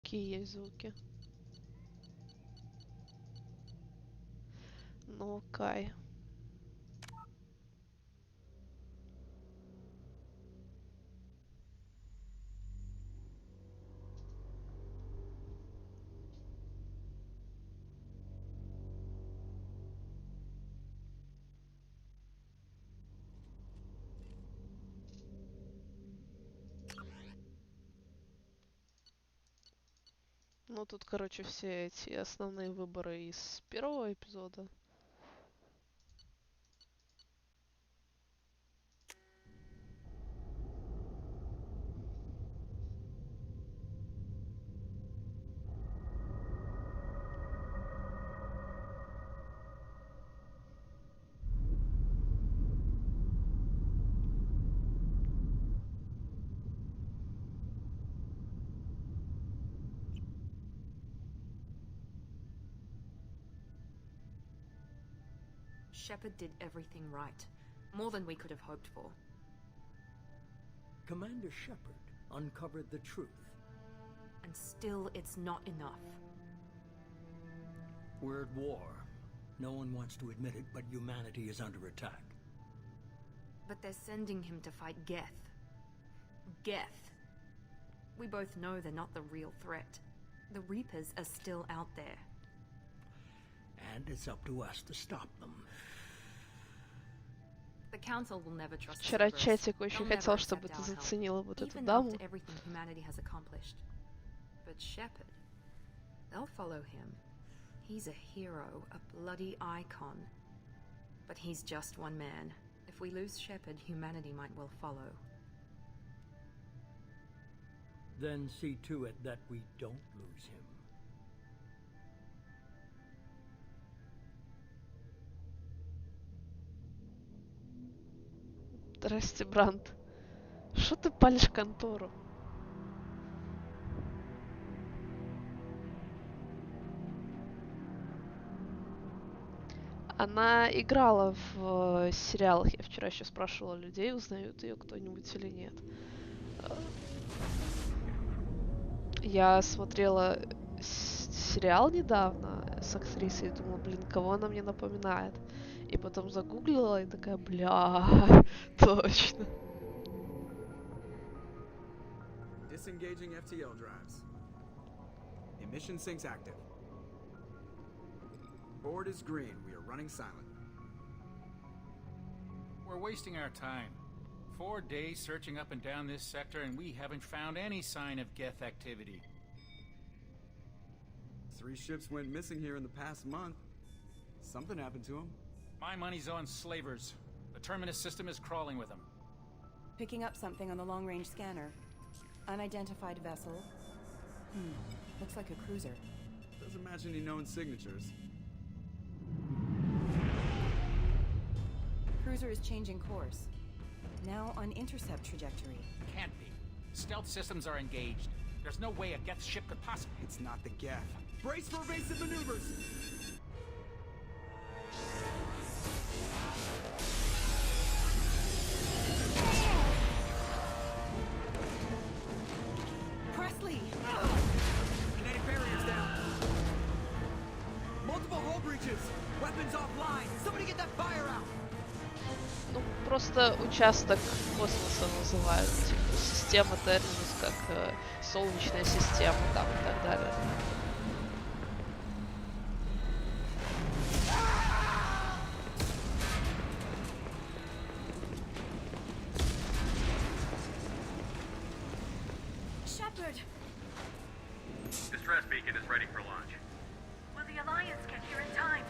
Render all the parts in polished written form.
Какие есть звуки? Ну, Кай. Ну, тут, короче, все эти основные выборы из первого эпизода. Shepard did everything right. More than we could have hoped for. Commander Shepard uncovered the truth. And still, it's not enough. We're at war. No one wants to admit it, but humanity is under attack. But they're sending him to fight Geth. Geth. We both know they're not the real threat. The Reapers are still out there. And it's up to us to stop them. The Council will never trust Вчера Cerberus. чатик очень They'll хотел, never чтобы accept ты our help, заценила вот эту even даму. after everything humanity has accomplished. But Shepard, they'll follow him. He's a hero, a bloody icon. But he's just one man. If we lose Shepard, humanity might well follow. Then see to it that we don't lose him. Здрасте, Бранд. Что ты палишь контору? Она играла в сериалах. Я вчера еще спрашивала людей, узнают ее кто-нибудь или нет. Я смотрела сериал недавно с актрисой и думала, блин, кого она мне напоминает. И потом загуглила и такая, бля, точно. Disengaging FTL drives. Emission sinks active. Board is green. We are running silent. We're wasting our time. 4 days searching up and down this sector, and we haven't found any sign of Geth activity. 3 ships went missing here in the past month. Something happened to them. My money's on slavers. The Terminus system is crawling with them. Picking up something on the long-range scanner. Unidentified vessel. Looks like a cruiser. Doesn't match any known signatures. Cruiser is changing course. Now on intercept trajectory. Can't be. Stealth systems are engaged. There's no way a Geth ship could possibly... It's not the Geth. Brace for evasive maneuvers! Presley! Kinetic barriers down. Multiple hull breaches. Weapons offline. Somebody get that fire out. Ну, просто участок космоса называют. Типа система Терминус, как Солнечная система там и так далее. Shepard! Distress beacon is ready for launch. Will the Alliance get here in time?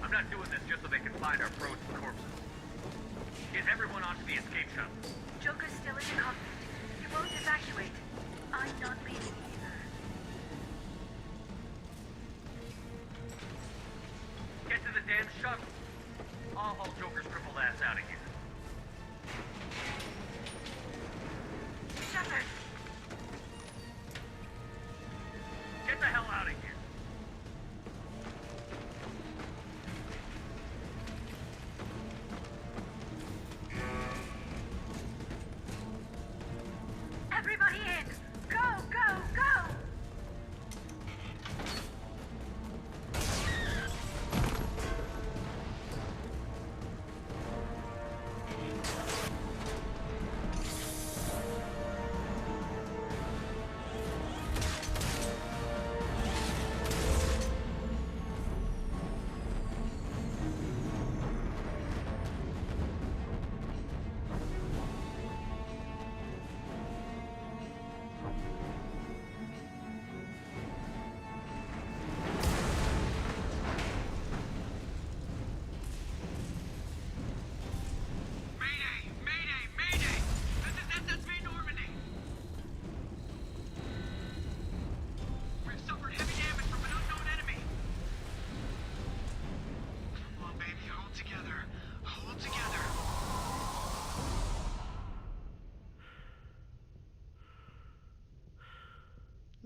I'm not doing this just so they can find our frozen corpses. Get everyone onto the escape shuttle. Joker's still in the cockpit. He won't evacuate. I'm not leaving either. Get to the damn shuttle. I'll haul Joker's crippled ass out of here. Shepard! Get the hell out of here.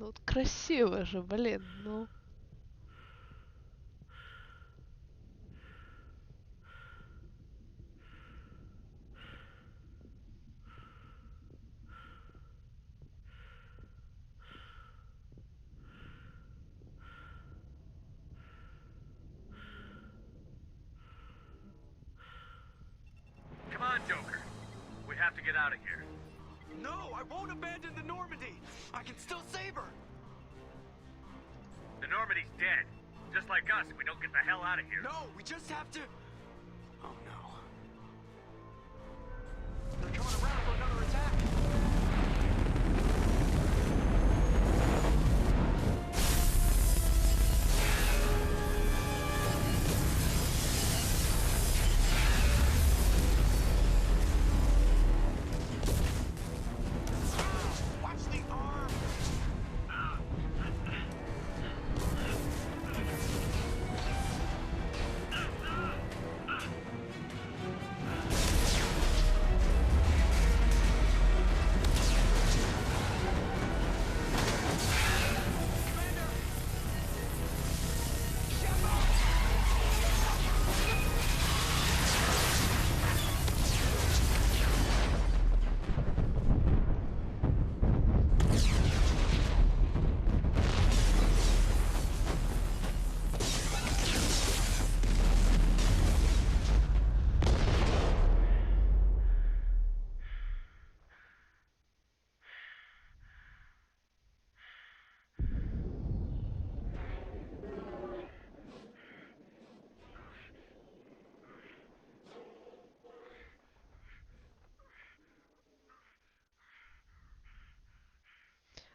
Ну вот красиво же, блин, ну. Come on, Joker. We have to get out of here. No, I won't abandon the Normandy. I can still save her. The Normandy's dead. Just like us if we don't get the hell out of here. No, we just have to. Oh no. They're coming around for another attack. Watch the arm.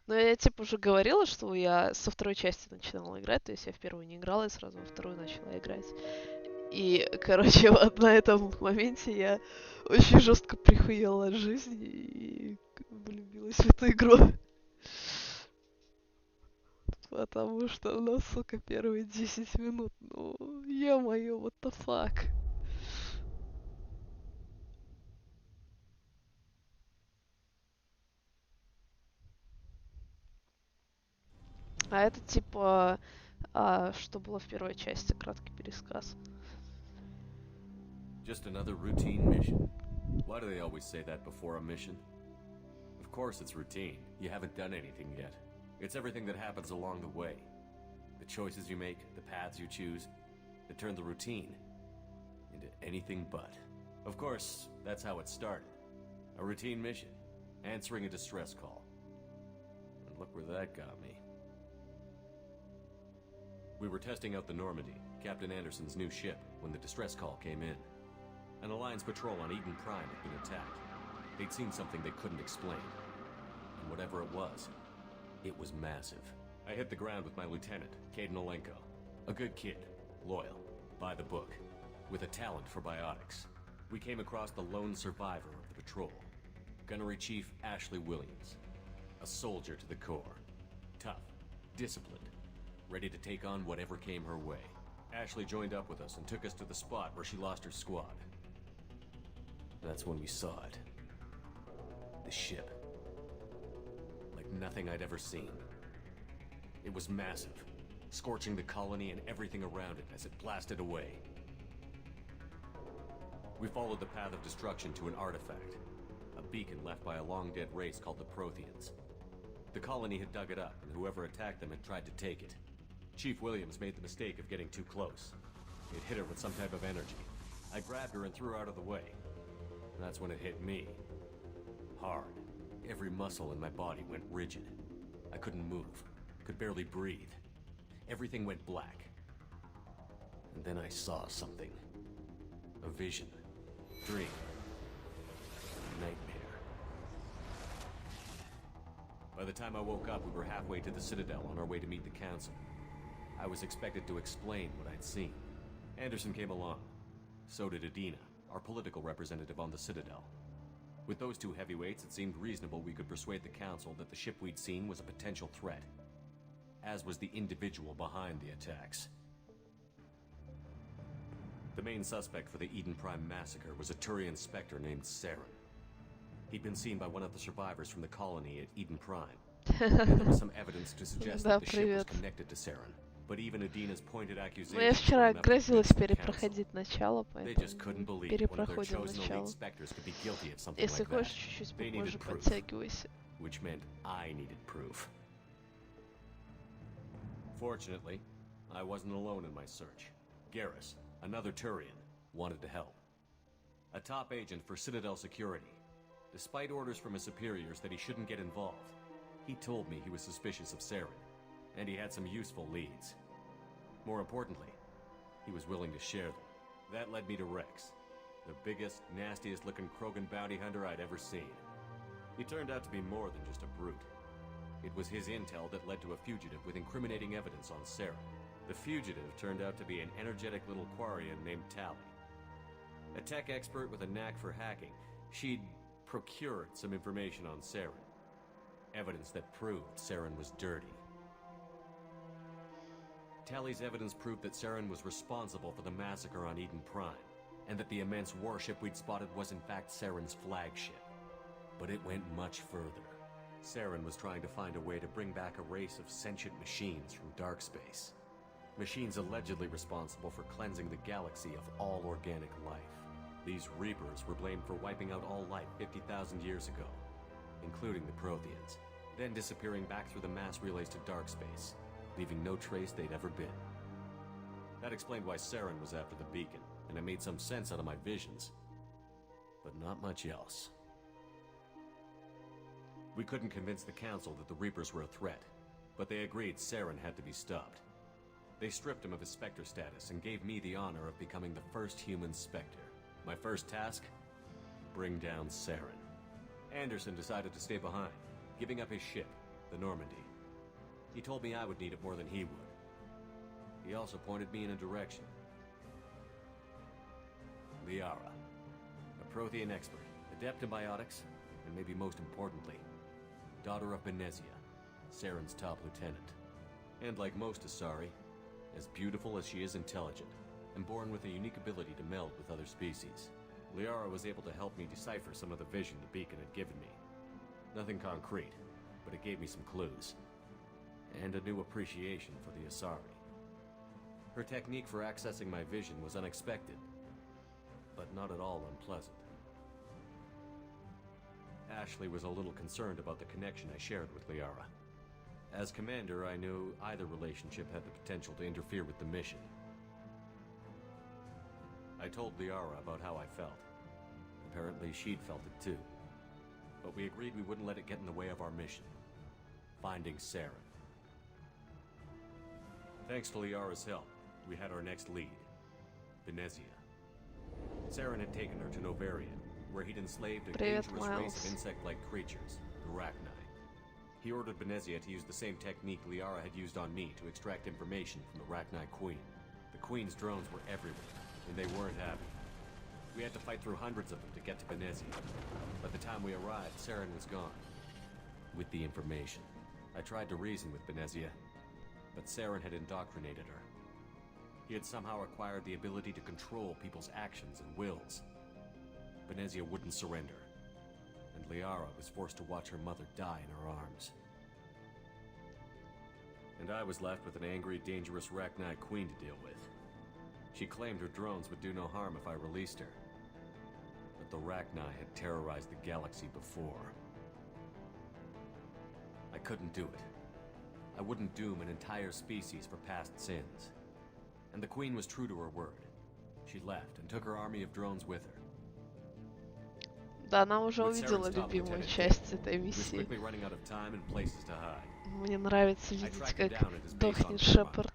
Но я типа уже говорила, что я со второй части начинала играть, то есть я в первую не играла, и сразу во вторую начала играть. И, короче, вот на этом моменте я очень жестко прихуела от жизни и влюбилась в эту игру. Потому что, ну, сука, первые 10 минут, ну, ё-моё, what the fuck. А это типа, что было в первой части, краткий пересказ. Just another routine mission. Why do they always say that before a mission? Of course it's routine. You haven't done anything yet. It's everything that happens along the way. The choices you make, the paths you choose, that turn the routine into anything but. Of course, that's how it started. A routine mission. Answering a distress call. And look where that got me. We were testing out the Normandy, Captain Anderson's new ship, when the distress call came in. An Alliance patrol on Eden Prime had been attacked. They'd seen something they couldn't explain. And whatever it was massive. I hit the ground with my lieutenant, Caden Olenko. A good kid, loyal, by the book, with a talent for biotics. We came across the lone survivor of the patrol, Gunnery Chief Ashley Williams. A soldier to the core. Tough, disciplined, ready to take on whatever came her way. Ashley joined up with us and took us to the spot where she lost her squad. That's when we saw it. The ship. Like nothing I'd ever seen. It was massive, scorching the colony and everything around it as it blasted away. We followed the path of destruction to an artifact, a beacon left by a long-dead race called the Protheans. The colony had dug it up, and whoever attacked them had tried to take it. Chief Williams made the mistake of getting too close. It hit her with some type of energy. I grabbed her and threw her out of the way. That's when it hit me. Hard. Every muscle in my body went rigid. I couldn't move. Could barely breathe. Everything went black. And then I saw something. A vision. Dream. A nightmare. By the time I woke up, we were halfway to the Citadel on our way to meet the Council. I was expected to explain what I'd seen. Anderson came along. So did Adina, our political representative on the Citadel. With those two heavyweights, it seemed reasonable we could persuade the Council that the ship we'd seen was a potential threat, as was the individual behind the attacks. The main suspect for the Eden Prime massacre was a Turian Spectre named Saren. He'd been seen by one of the survivors from the colony at Eden Prime. And there was some evidence to suggest Да, that the ship was привет. connected to Saren. But even Adina's pointed Ну, я accusations вчера were enough to грозилась convince the council. перепроходить начало, They поэтому just couldn't believe one of their перепроходим chosen elite начало. specters could be guilty of something Если like хочешь, that. чуть-чуть They попозже needed proof. подтягивайся. Which meant I needed proof. Fortunately, I wasn't alone in my search. Garrus, another Turian, wanted to help. A top agent for Citadel Security. Despite orders from his superiors that he shouldn't get involved, he told me he was suspicious of Saren, and he had some useful leads. More importantly, he was willing to share them. That led me to Rex, the biggest, nastiest-looking Krogan bounty hunter I'd ever seen. He turned out to be more than just a brute. It was his intel that led to a fugitive with incriminating evidence on Saren. The fugitive turned out to be an energetic little Quarian named Tally. A tech expert with a knack for hacking, she'd procured some information on Saren. Evidence that proved Saren was dirty. Tally's evidence proved that Saren was responsible for the massacre on Eden Prime, and that the immense warship we'd spotted was in fact Saren's flagship. But it went much further. Saren was trying to find a way to bring back a race of sentient machines from dark space. Machines allegedly responsible for cleansing the galaxy of all organic life. These Reapers were blamed for wiping out all life 50,000 years ago, including the Protheans, then disappearing back through the mass relays to dark space, leaving no trace they'd ever been. That explained why Saren was after the beacon, and it made some sense out of my visions. But not much else. We couldn't convince the Council that the Reapers were a threat, but they agreed Saren had to be stopped. They stripped him of his Spectre status and gave me the honor of becoming the first human Spectre. My first task? Bring down Saren. Anderson decided to stay behind, giving up his ship, the Normandy. He told me I would need it more than he would. He also pointed me in a direction. Liara, a Prothean expert, adept in biotics, and maybe most importantly, daughter of Benezia, Saren's top lieutenant. And like most Asari, as beautiful as she is intelligent, and born with a unique ability to meld with other species. Liara was able to help me decipher some of the vision the beacon had given me. Nothing concrete, but it gave me some clues. And a new appreciation for the Asari. Her technique for accessing my vision was unexpected, but not at all unpleasant. Ashley was a little concerned about the connection I shared with Liara. As commander, I knew either relationship had the potential to interfere with the mission. I told Liara about how I felt. Apparently she'd felt it too. But we agreed we wouldn't let it get in the way of our mission. Finding Saren. Thanks to Liara's help, we had our next lead. Benezia. Saren had taken her to Novaria, where he'd enslaved a Привет, dangerous race Майлз. of insect-like creatures, the Rachni. He ordered Benezia to use the same technique Liara had used on me to extract information from the Rachni Queen. The Queen's drones were everywhere, and they weren't happy. We had to fight through hundreds of them to get to Benezia. By the time we arrived, Saren was gone. With the information. I tried to reason with Benezia, but Saren had indoctrinated her. He had somehow acquired the ability to control people's actions and wills. Benezia wouldn't surrender, and Liara was forced to watch her mother die in her arms. And I was left with an angry, dangerous Rachni Queen to deal with. She claimed her drones would do no harm if I released her. But the Rachni had terrorized the galaxy before. I couldn't do it. I wouldn't doom an entire species for past sins. And the Queen was true to her word. She left and took her army of drones with her. Да, она уже What увидела Saren's top любимую lieutenant часть did, этой he was миссии. quickly running out of time and places to hide. Мне нравится I видеть, tracked him как down at his base on дохнет Shepard. Шепард.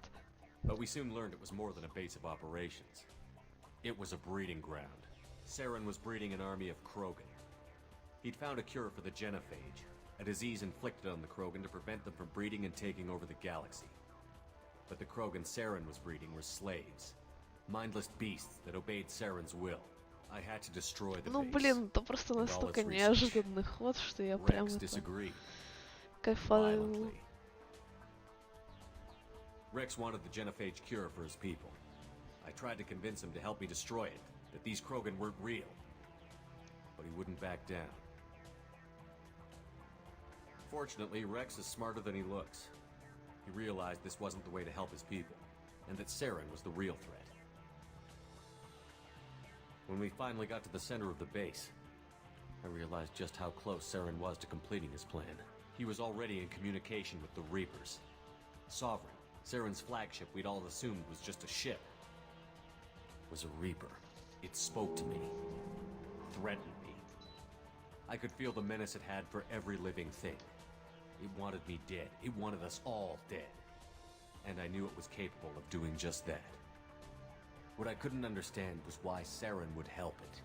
But we soon learned it was more than a base of operations. It was a breeding ground. Saren was breeding an army of Krogan. He'd found a cure for the genophage, a disease inflicted on the Krogan to prevent them from breeding and taking over the galaxy. But the Krogan Saren was breeding were slaves. Mindless beasts that obeyed Saren's will. I had to destroy the Ну base. блин, это просто and all настолько its research. неожиданный ход, что я прям Rex это disagreed кайфовала. violently. Rex wanted the genophage cure for his people. I tried to convince him to help me destroy it, that these Krogan weren't real. But he wouldn't back down. Unfortunately, Rex is smarter than he looks. He realized this wasn't the way to help his people, and that Saren was the real threat. When we finally got to the center of the base, I realized just how close Saren was to completing his plan. He was already in communication with the Reapers. Sovereign, Saren's flagship we'd all assumed was just a ship, was a Reaper. It spoke to me, threatened me. I could feel the menace it had for every living thing. It wanted me dead. It wanted us all dead. And I knew it was capable of doing just that. What I couldn't understand was why Saren would help it.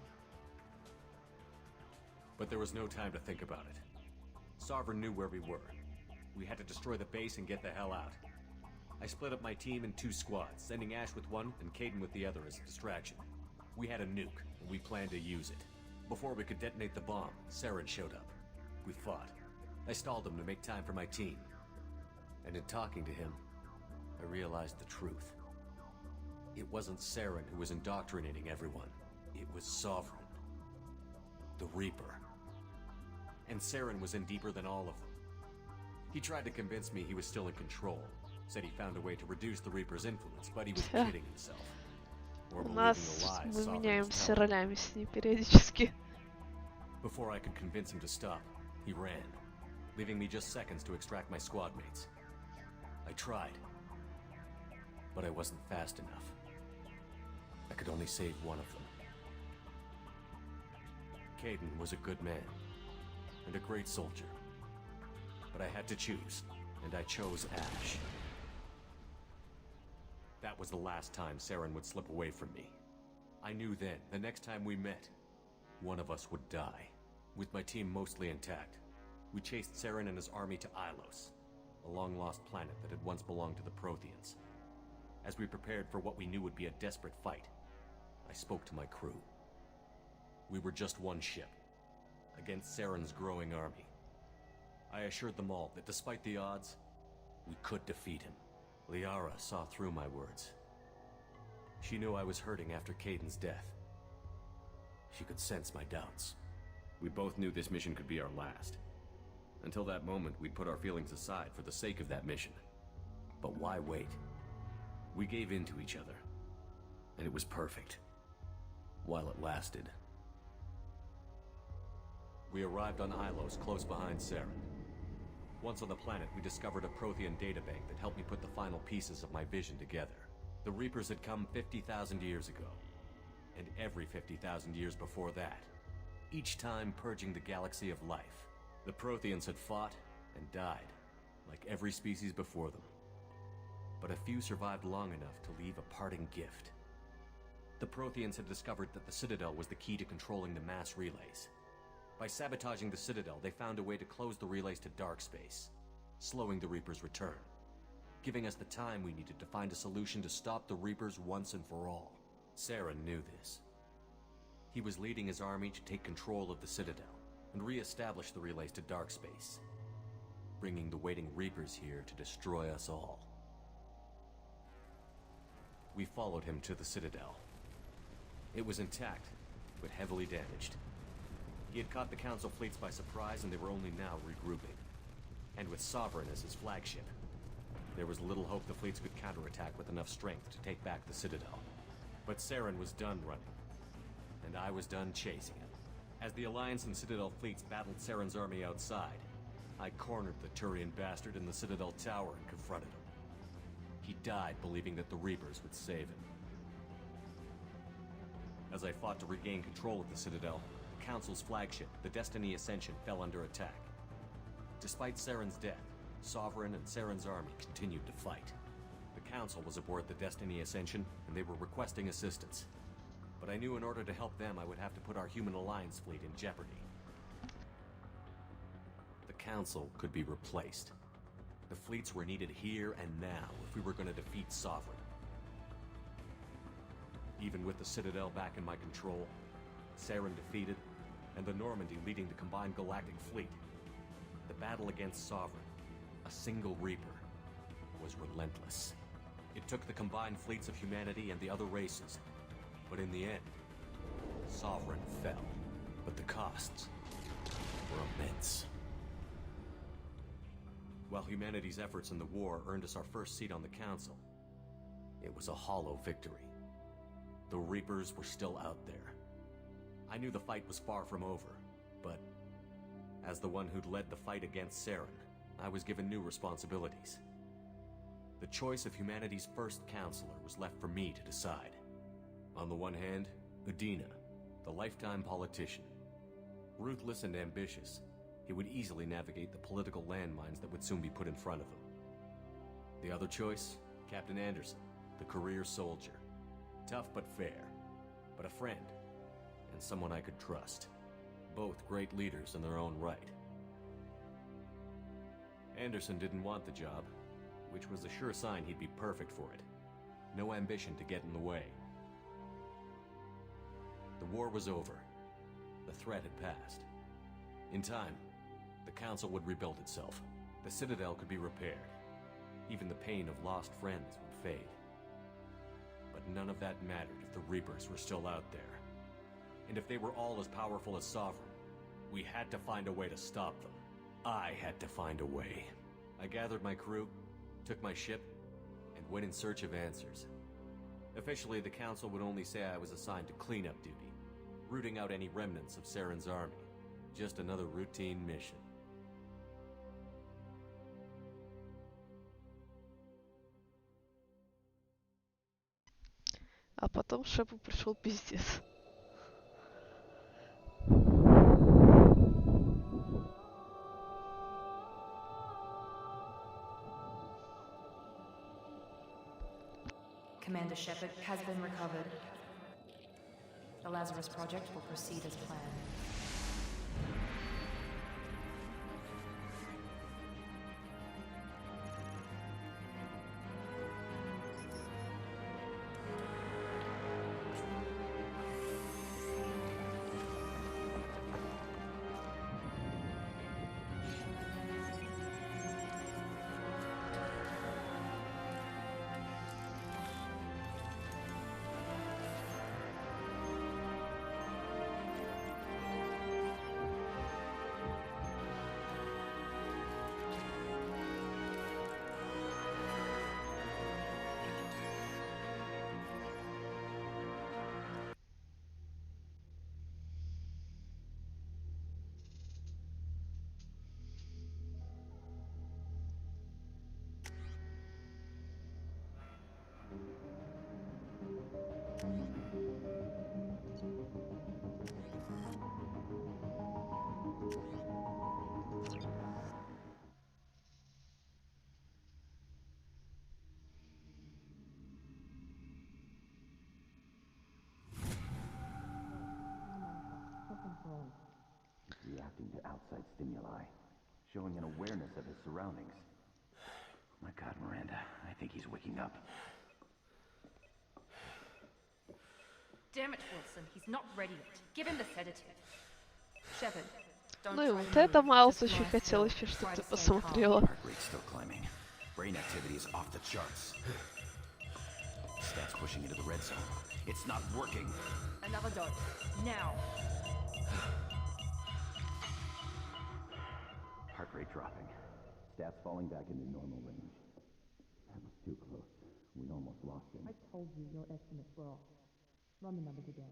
But there was no time to think about it. Sovereign knew where we were. We had to destroy the base and get the hell out. I split up my team in 2 squads, sending Ash with one and Caden with the other as a distraction. We had a nuke, and we planned to use it. Before we could detonate the bomb, Saren showed up. We fought. I stalled him to make time for my team. And in talking to him, I realized the truth. It wasn't Saren who was indoctrinating everyone. It was Sovereign. The Reaper. And Saren was in deeper than all of them. He tried to convince me he was still in control. Said he found a way to reduce the Reaper's influence, but he was kidding himself. Or У believing нас the lies мы Sovereign was меняемся telling. ролями с ней периодически. Before I could convince him to stop, he ran, leaving me just seconds to extract my squad mates. I tried, but I wasn't fast enough. I could only save one of them. Caden was a good man, and a great soldier. But I had to choose, and I chose Ash. That was the last time Saren would slip away from me. I knew then, the next time we met, one of us would die. With my team mostly intact, we chased Saren and his army to Ilos, a long-lost planet that had once belonged to the Protheans. As we prepared for what we knew would be a desperate fight, I spoke to my crew. We were just one ship, against Saren's growing army. I assured them all that despite the odds, we could defeat him. Liara saw through my words. She knew I was hurting after Caden's death. She could sense my doubts. We both knew this mission could be our last. Until that moment, we'd put our feelings aside for the sake of that mission. But why wait? We gave in to each other, and it was perfect. While it lasted. We arrived on Ilos, close behind Saren. Once on the planet, we discovered a Prothean databank that helped me put the final pieces of my vision together. The Reapers had come 50,000 years ago, and every 50,000 years before that, each time purging the galaxy of life. The Protheans had fought and died, like every species before them. But a few survived long enough to leave a parting gift. The Protheans had discovered that the Citadel was the key to controlling the mass relays. By sabotaging the Citadel, they found a way to close the relays to dark space, slowing the Reapers' return, giving us the time we needed to find a solution to stop the Reapers once and for all. Saren knew this. He was leading his army to take control of the Citadel and re-establish the relays to dark space, bringing the waiting Reapers here to destroy us all. We followed him to the Citadel. It was intact, but heavily damaged. He had caught the Council fleets by surprise, and they were only now regrouping. And with Sovereign as his flagship, there was little hope the fleets could counterattack with enough strength to take back the Citadel. But Saren was done running, and I was done chasing him. As the Alliance and Citadel fleets battled Saren's army outside, I cornered the Turian bastard in the Citadel tower and confronted him. He died believing that the Reapers would save him. As I fought to regain control of the Citadel, the Council's flagship, the Destiny Ascension, fell under attack. Despite Saren's death, Sovereign and Saren's army continued to fight. The Council was aboard the Destiny Ascension, and they were requesting assistance. But I knew in order to help them, I would have to put our human alliance fleet in jeopardy. The Council could be replaced. The fleets were needed here and now if we were going to defeat Sovereign. Even with the Citadel back in my control, Saren defeated, and the Normandy leading the combined galactic fleet, the battle against Sovereign, a single Reaper, was relentless. It took the combined fleets of humanity and the other races, but in the end, Sovereign fell. But the costs were immense. While humanity's efforts in the war earned us our first seat on the Council, it was a hollow victory. The Reapers were still out there. I knew the fight was far from over, but as the one who'd led the fight against Saren, I was given new responsibilities. The choice of humanity's first counselor was left for me to decide. On the one hand, Udina, the lifetime politician. Ruthless and ambitious, he would easily navigate the political landmines that would soon be put in front of him. The other choice, Captain Anderson, the career soldier. Tough but fair, but a friend, and someone I could trust. Both great leaders in their own right. Anderson didn't want the job, which was a sure sign he'd be perfect for it. No ambition to get in the way. The war was over. The threat had passed. In time, the Council would rebuild itself. The Citadel could be repaired. Even the pain of lost friends would fade. But none of that mattered if the Reapers were still out there. And if they were all as powerful as Sovereign, we had to find a way to stop them. I had to find a way. I gathered my crew, took my ship, and went in search of answers. Officially, the Council would only say I was assigned to cleanup duty, rooting out any remnants of Saren's army. Just another routine mission. А потом Шепу пришел пиздец. Commander Shepard has been recovered. The Lazarus Project will proceed as planned. Reacting to outside stimuli, showing an awareness of his surroundings. My God, Miranda, I think he's waking up. Damn it, Wilson, he's not ready yet. Give him the sedative. Shepard, don't Ну и try вот to это move. Майлз Just очень lie хотел still. еще, Try чтобы to ты stay calm. посмотрела. Heart rate's still climbing. Brain activity is off the charts. Stats pushing into the red zone. It's not working. Another dose. Now. Heart rate dropping. Stats falling back into normal range. That was too close. We almost lost him. I told you your estimates were off. Run the numbers again.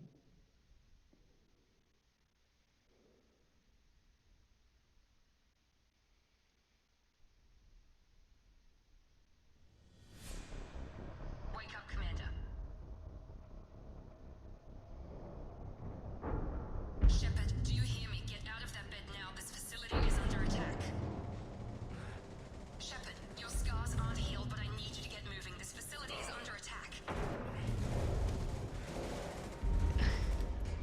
Wake up, Commander. Shepard, do you hear me? Get out of that bed now. This facility is under attack. Shepard, your scars aren't healed, but I need you to get moving. This facility is under attack.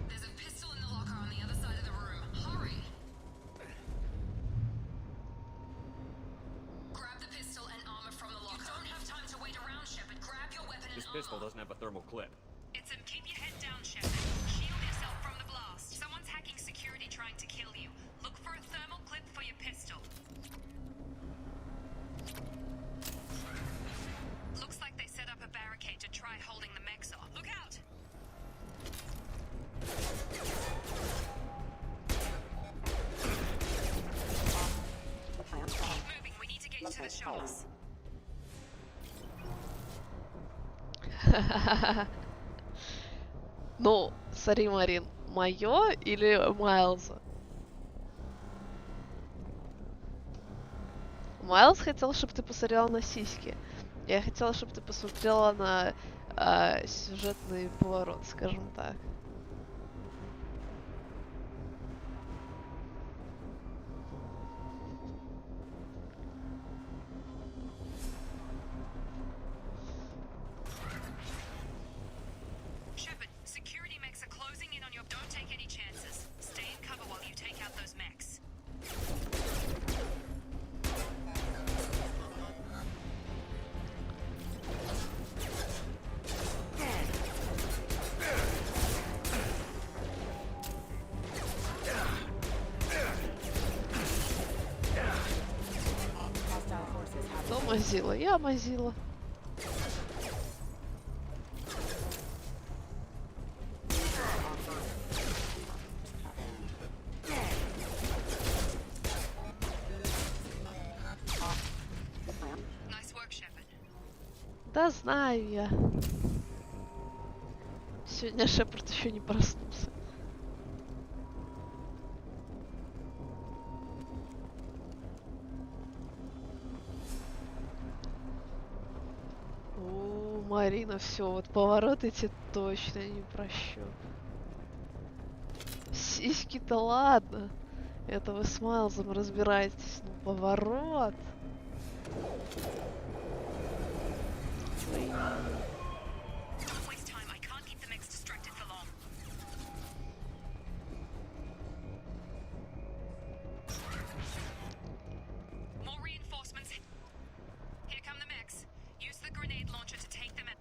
There's a pistol in the locker on the other side of the room. Hurry! Grab the pistol and armor from the locker. You don't have time to wait around, Shepard. Grab your weapon and This armor. pistol doesn't have a thermal clip. It's him. Keep your head down, Shepard. Shield yourself from the blast. Someone's hacking security trying to kill you. Look for a thermal clip for your pistol. Looks like they set up a barricade to try holding the mechs off. Look out! Keep moving. We need to get show us. Ну, смотри, Марин, моё или Майлза? Майлз хотел, чтобы ты посмотрела на сиськи. Я хотела, чтобы ты посмотрела на сюжетный поворот, скажем так. Shepard, security mechs are closing in on your. Don't take any chances. Stay in cover while you take out those mechs. Кто мазила? Я мазила. Nice work, Shepard. Да знаю я. Сегодня Шепард еще не проснулся. О, Марина, все, вот повороты тебе точно не прощу. Сиськи-то ладно. Это вы с Майлзом разбираетесь, но поворот. Don't waste time. I can't keep the mechs distracted for long. More reinforcements. Here come the mechs. Use the grenade launcher to take them out.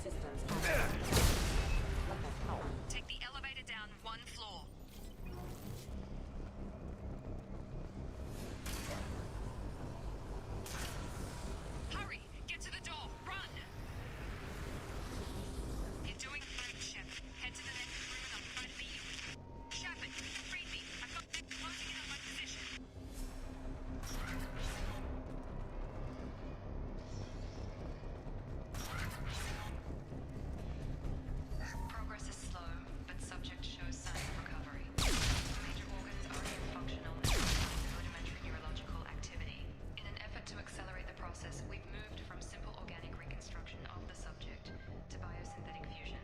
Systems. Take the elevator down one floor. Hurry! Get to the door! Run! You're doing great, Shepard. Head to the next room and I'll try to beat you. Shepard, read me. I've got them closing in on my position. Progress is slow, but subject shows signs of recovery. Major organs are functional and rudimentary neurological activity. In an effort to accelerate the process, we've moved from simple organic reconstruction of the subject to biosynthetic fusion.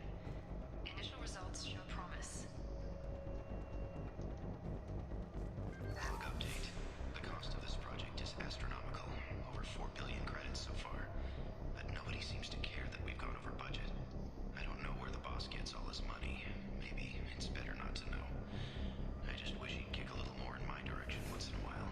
Initial results show promise. Look update. The cost of this project is astronomical. Over 4 billion credits so far. But nobody seems to care that we've gone over budget. I don't know where the boss gets all his money. Maybe it's better not to know. I just wish he'd kick a little more in my direction once in a while.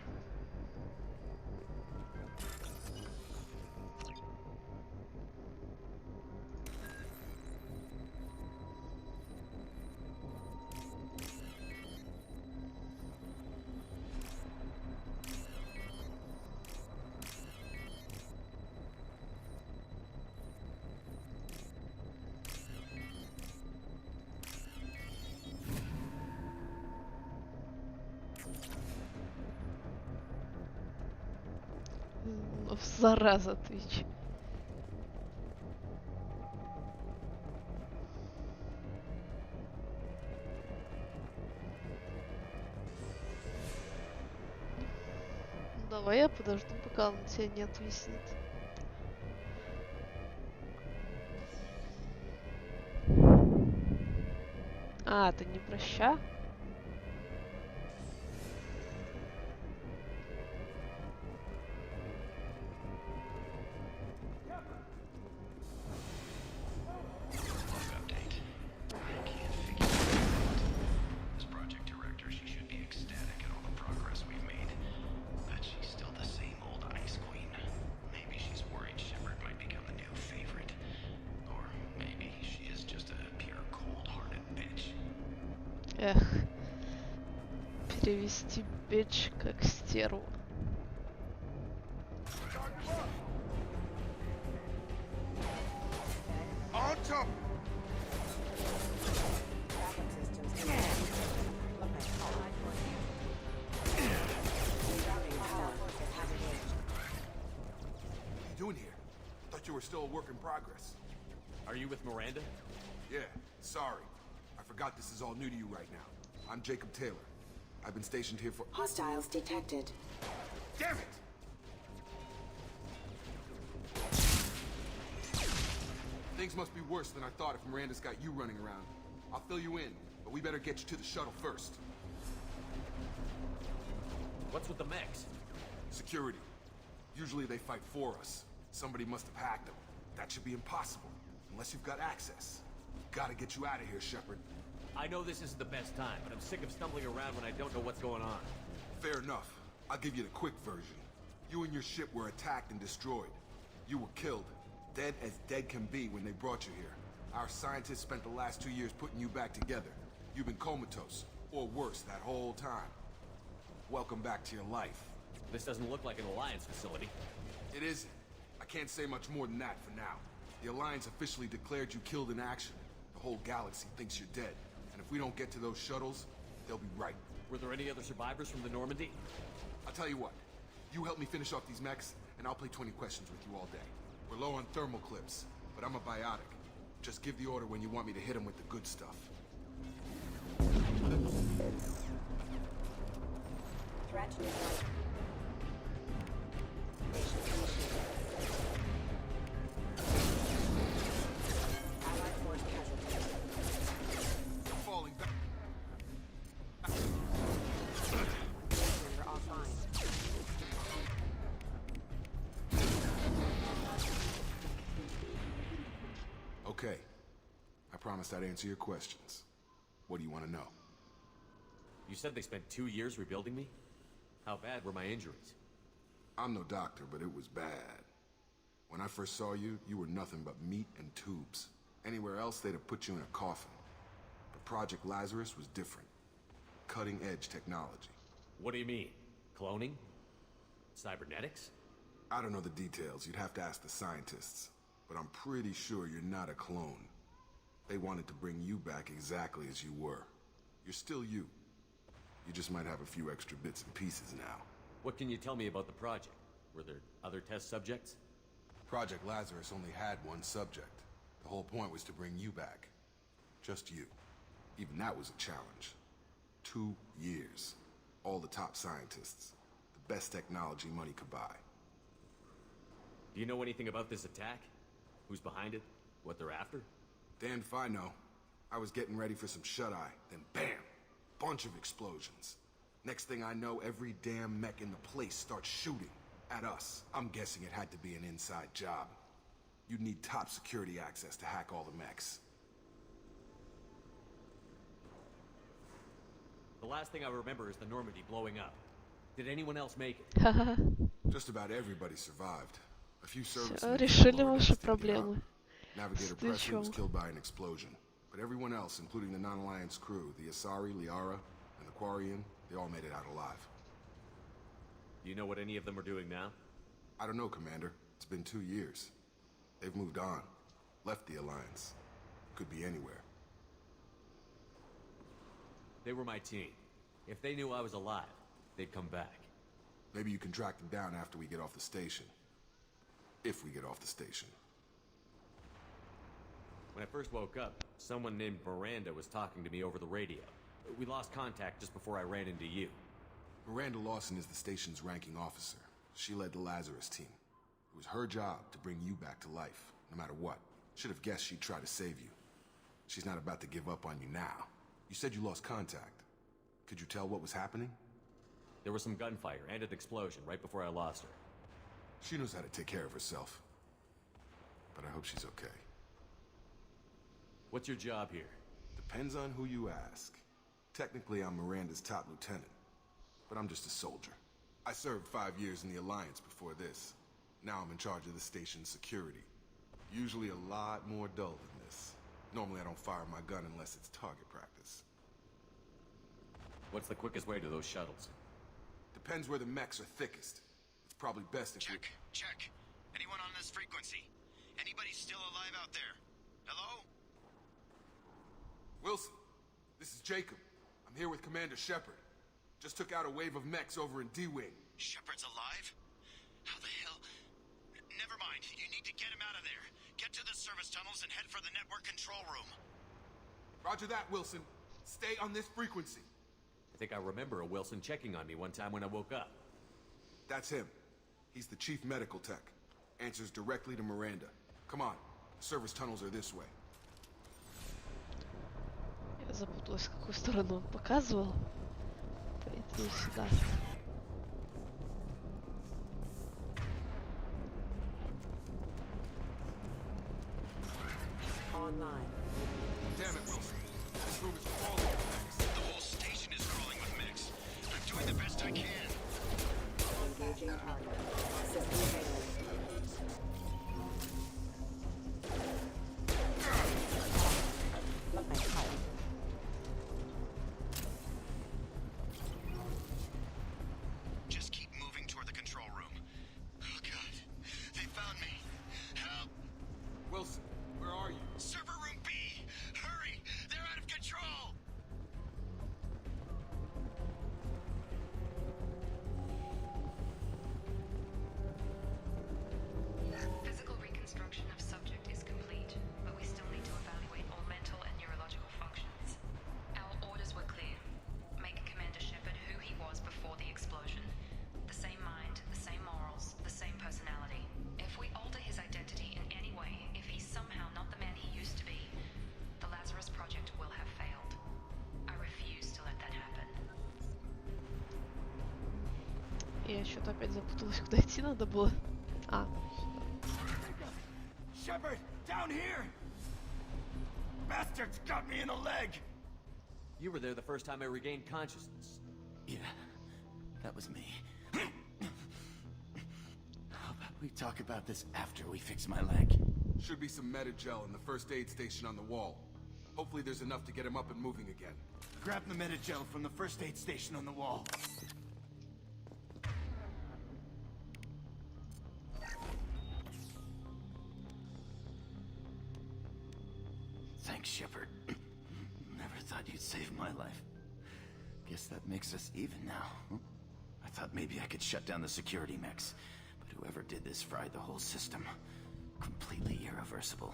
Зараза, Твич. Давай я подожду, пока он тебя не отвиснет. А, ты не проща? Log update. I can't figure it out. As project director, she should be ecstatic at all the progress we've made. But she's still the same old ice queen. Maybe she's worried Shepard might become the new favorite. Or maybe she is just a pure cold-hearted bitch. Эх. Перевести бичь как стерву. we're still a work in progress. Are you with Miranda? Yeah, sorry. I forgot this is all new to you right now. I'm Jacob Taylor. I've been stationed here for— Hostiles detected. Damn it! Things must be worse than I thought if Miranda's got you running around. I'll fill you in, but we better get you to the shuttle first. What's with the mechs? Security. Usually they fight for us. Somebody must have hacked them. That should be impossible, unless you've got access. Gotta get you out of here, Shepard. I know this isn't the best time, but I'm sick of stumbling around when I don't know what's going on. Fair enough. I'll give you the quick version. You and your ship were attacked and destroyed. You were killed. Dead as dead can be when they brought you here. Our scientists spent the last 2 years putting you back together. You've been comatose, or worse, that whole time. Welcome back to your life. This doesn't look like an Alliance facility. It isn't. I can't say much more than that for now. The Alliance officially declared you killed in action. The whole galaxy thinks you're dead. And if we don't get to those shuttles, they'll be right. Were there any other survivors from the Normandy? I'll tell you what. You help me finish off these mechs, and I'll play 20 questions with you all day. We're low on thermal clips, but I'm a biotic. Just give the order when you want me to hit them with the good stuff. Threat neutralized. Allied force casualties. Falling back. Transmitter offline. Okay. I promised I'd answer your questions. What do you want to know? You said they spent 2 years rebuilding me? How bad were my injuries? I'm no doctor, but it was bad. When I first saw you, you were nothing but meat and tubes. Anywhere else, they'd have put you in a coffin. But Project Lazarus was different. Cutting-edge technology. What do you mean? Cloning? Cybernetics? I don't know the details. You'd have to ask the scientists. But I'm pretty sure you're not a clone. They wanted to bring you back exactly as you were. You're still you. You just might have a few extra bits and pieces now. What can you tell me about the project? Were there other test subjects? Project Lazarus only had one subject. The whole point was to bring you back. Just you. Even that was a challenge. 2 years. All the top scientists. The best technology money could buy. Do you know anything about this attack? Who's behind it? What they're after? Damned if I know. I was getting ready for some shut-eye, then bam! Bunch of explosions. Next thing I know, every damn mech in the place starts shooting at us. I'm guessing it had to be an inside job. You'd need top security access to hack all the mechs. The last thing I remember is the Normandy blowing up. Did anyone else make it? Just about everybody survived. A few servicemen Всё, решили were ваши arrested, проблемы. Navigator Presley was killed by an explosion. But everyone else, including the non-Alliance crew, the Asari, Liara, and the Quarian, they all made it out alive. Do you know what any of them are doing now? I don't know, Commander. It's been 2 years. They've moved on. Left the Alliance. Could be anywhere. They were my team. If they knew I was alive, they'd come back. Maybe you can track them down after we get off the station. If we get off the station. When I first woke up, someone named Miranda was talking to me over the radio. We lost contact just before I ran into you. Miranda Lawson is the station's ranking officer. She led the Lazarus team. It was her job to bring you back to life, no matter what. Should have guessed she'd try to save you. She's not about to give up on you now. You said you lost contact. Could you tell what was happening? There was some gunfire and an explosion right before I lost her. She knows how to take care of herself. But I hope she's okay. What's your job here? Depends on who you ask. Technically, I'm Miranda's top lieutenant. But I'm just a soldier. I served 5 years in the Alliance before this. Now I'm in charge of the station's security. Usually a lot more dull than this. Normally I don't fire my gun unless it's target practice. What's the quickest way to those shuttles? Depends where the mechs are thickest. It's probably best if Check. Anyone on this frequency? Anybody still alive out there? Hello? Wilson, this is Jacob. I'm here with Commander Shepard. Just took out a wave of mechs over in D-Wing. Shepard's alive? How the hell? Never mind. You need to get him out of there. Get to the service tunnels and head for the network control room. Roger that, Wilson. Stay on this frequency. I think I remember a Wilson checking on me one time when I woke up. That's him. He's the chief medical tech. Answers directly to Miranda. Come on. The service tunnels are this way. Я запуталась, в какую сторону он показывал. По идее, сюда. Online. Damn it, Wilson. This room is crawling with mechs. The whole station is crawling with mechs. I'm doing the best I can. Engaging target. System failing. Look, my heart. Just keep moving toward the control room. Oh god. They found me. Help! Wilson, where are you? Server room B! Hurry! They're out of control! Physical reconstruction of subject is complete, but we still need to evaluate all mental and neurological functions. Our orders were clear. Make Commander Shepard who he was before the explosion. The same mind, the same morals, the same personality. If we alter his identity in any way, if he's somehow not the man he used to be, the Lazarus Project will have failed. I refuse to let that happen. Я что-то опять запуталась, куда идти надо было. А, Shepard! Down here! Bastards got me in the leg! You were there the first time I regained consciousness. Yeah, that was me. How about we talk about this after we fix my leg? Should be some Medi-gel in the first aid station on the wall. Hopefully there's enough to get him up and moving again. Grab the Medi-gel from the first aid station on the wall. Thanks, Shepard. Never thought you'd save my life. Guess that makes us even now. I thought maybe I could shut down the security mechs, but whoever did this fried the whole system. Completely irreversible.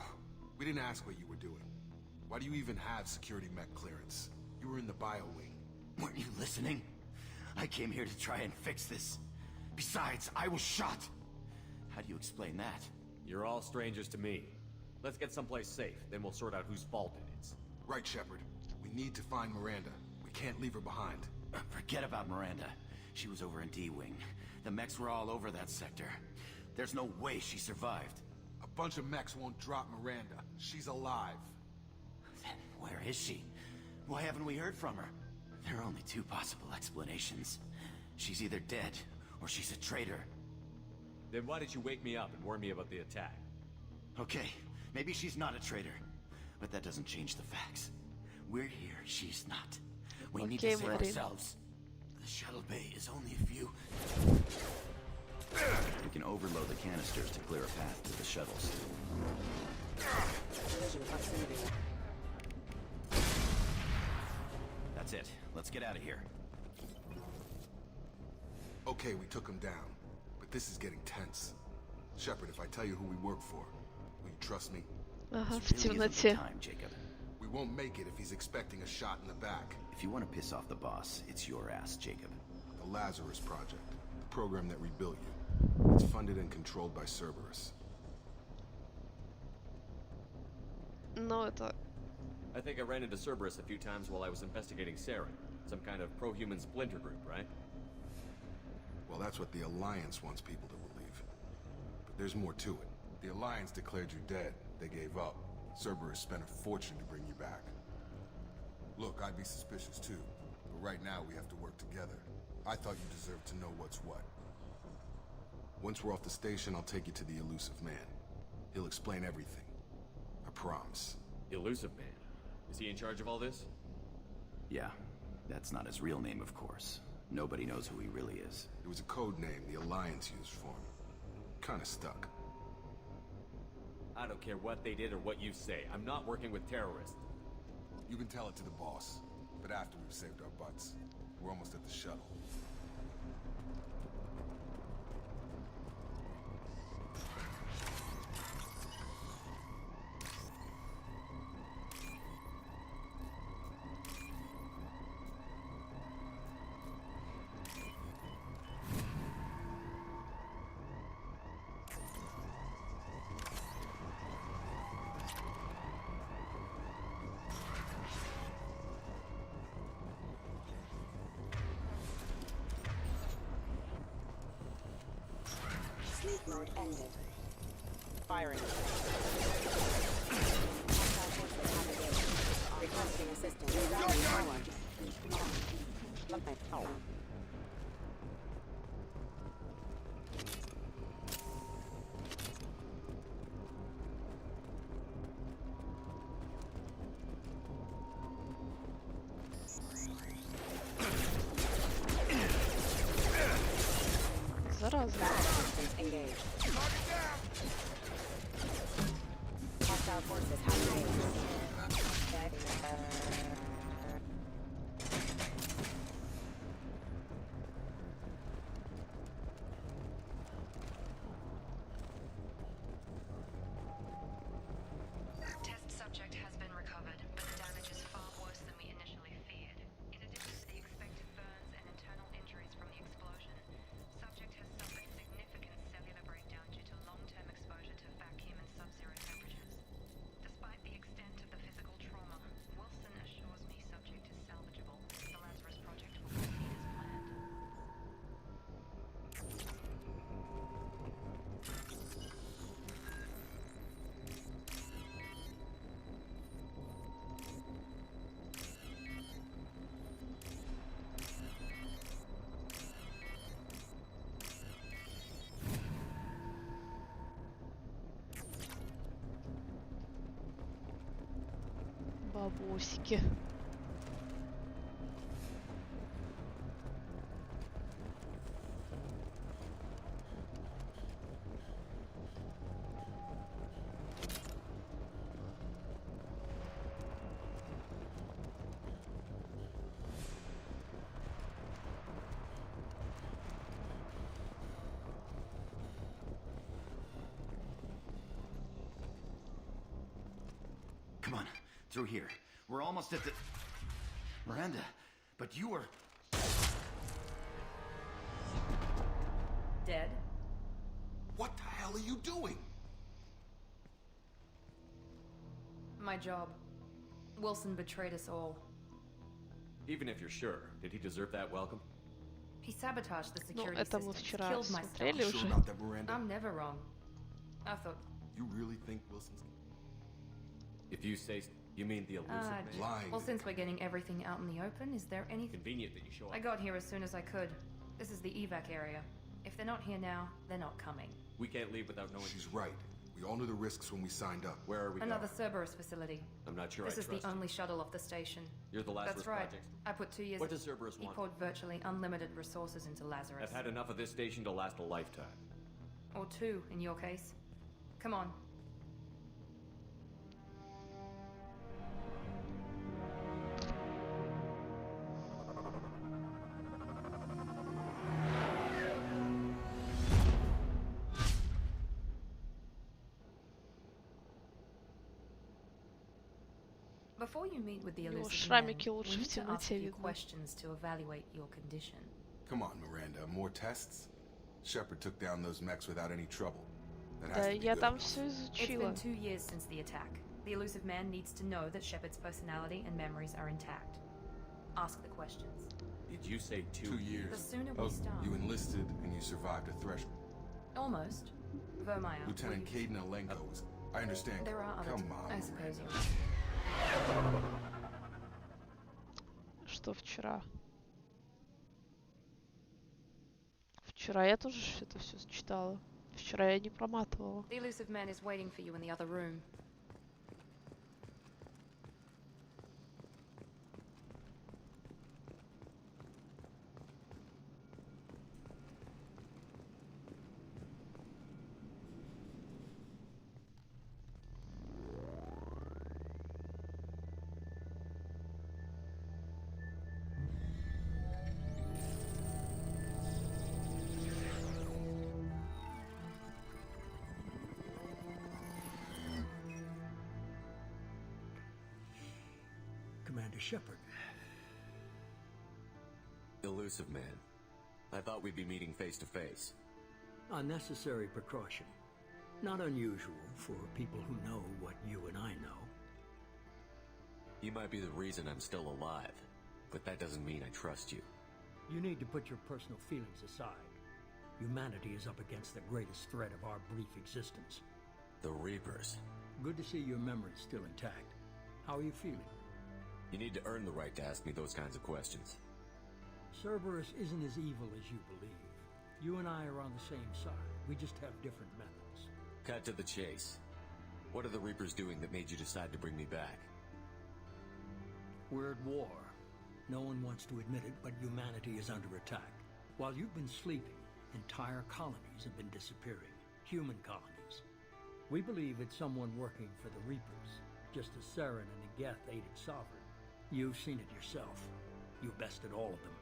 We didn't ask what you were doing. Why do you even have security mech clearance? You were in the bio wing. Weren't you listening? I came here to try and fix this. Besides, I was shot. How do you explain that? You're all strangers to me. Let's get someplace safe, then we'll sort out whose fault it is. Right, Shepard. We need to find Miranda. We can't leave her behind. Forget about Miranda. She was over in D-Wing. The mechs were all over that sector. There's no way she survived. A bunch of mechs won't drop Miranda. She's alive. Then where is she? Why haven't we heard from her? There are only two possible explanations. She's either dead, or she's a traitor. Then why did you wake me up and warn me about the attack? Okay, maybe she's not a traitor. But that doesn't change the facts. We're here, she's not. We need to save ourselves. The shuttle bay is only a few... We can overload the canisters to clear a path to the shuttles. That's it. Let's get out of here. Okay, we took him down. But this is getting tense. Shepard, if I tell you who we work for, will you trust me? ага, в темноте. Time, Jacob. We won't make it if he's expecting a shot in the back. If you want to piss off the boss, it's your ass, Jacob. The Lazarus Project, the program that rebuilt you. It's funded and controlled by Cerberus. Но это... I think I ran into Cerberus a few times while I was investigating Saren. Some kind of pro-human splinter group, right? Well, that's what the Alliance wants people to believe. But there's more to it. The Alliance declared you dead. They gave up. Cerberus spent a fortune to bring you back. Look, I'd be suspicious too. But right now we have to work together. I thought you deserved to know what's what. Once we're off the station, I'll take you to the Elusive Man. He'll explain everything. I promise. Elusive Man? Is he in charge of all this? Yeah, that's not his real name, of course. Nobody knows who he really is. It was a code name the Alliance used for him. Kinda stuck. I don't care what they did or what you say. I'm not working with terrorists. You can tell it to the boss, but after we've saved our butts. We're almost at the shuttle. Sleep mode ended. Firing. Requesting assistance. Oh. Зараза. Engaged. Hostile forces have engaged. Test subject has been recovered, but the damage is far worse than we initially feared. In addition to the expected burns and internal injuries from the explosion, subject has suffered significant cellular breakdown due to long-term exposure to vacuum and sub-zero temperatures. Despite the extent of the physical trauma, Wilson assures me subject is salvageable. The Lazarus Project will proceed as planned. Бабосики. Come on, through here. We're almost at the... Miranda, but you were... Dead? What the hell are you doing? My job. Wilson betrayed us all. Even if you're sure, did he deserve that welcome? He sabotaged the Ну, security это мы systems, вчера killed my смотрели staff. Sure уже. about that, Miranda? I'm never wrong. I thought... You really think Wilson's If you say... You mean the elusive man? lying? Well, since we're getting everything out in the open, is there anything... Convenient that you show up. I got here as soon as I could. This is the evac area. If they're not here now, they're not coming. We can't leave without knowing... She's right. We all knew the risks when we signed up. Where are we Another going? Cerberus facility. I'm not sure This I is trust the you. only shuttle off the station. You're the Lazarus That's right. Project. I put 2 years... What does Cerberus He want? poured virtually unlimited resources into Lazarus. I've had enough of this station to last a lifetime. Or 2, in your case. Come on. Before you meet with the Его elusive man, шрамики we лучше в need to ask темноте you видны. questions to evaluate your condition. Come on, Miranda. More tests? Shepard took down those mechs without any trouble. That has Да, to be я good там enough. все It's изучила. been 2 years since the attack. The elusive man needs to know that Shepard's personality and memories are intact. Ask the questions. Did you say 2 years. The sooner we Oh, start. you enlisted and you survived a threshold. Almost. Vermeer. Lieutenant Caden Alenko was... I understand. There are other... Come on, I suppose Miranda. you're... Что вчера? Вчера я тоже это все читала. Вчера я не проматывала. The elusive man is waiting for you in the other room. Commander Shepard. Elusive man. I thought we'd be meeting face to face. A necessary precaution. Not unusual for people who know what you and I know. You might be the reason I'm still alive, but that doesn't mean I trust you. You need to put your personal feelings aside. Humanity is up against the greatest threat of our brief existence. The Reapers. Good to see your memory's still intact. How are you feeling? You need to earn the right to ask me those kinds of questions. Cerberus isn't as evil as you believe. You and I are on the same side. We just have different methods. Cut to the chase. What are the Reapers doing that made you decide to bring me back? We're at war. No one wants to admit it, but humanity is under attack. While you've been sleeping, entire colonies have been disappearing. Human colonies. We believe it's someone working for the Reapers, just as Saren and Geth aided Sovereign. You've seen it yourself. You bested all of them.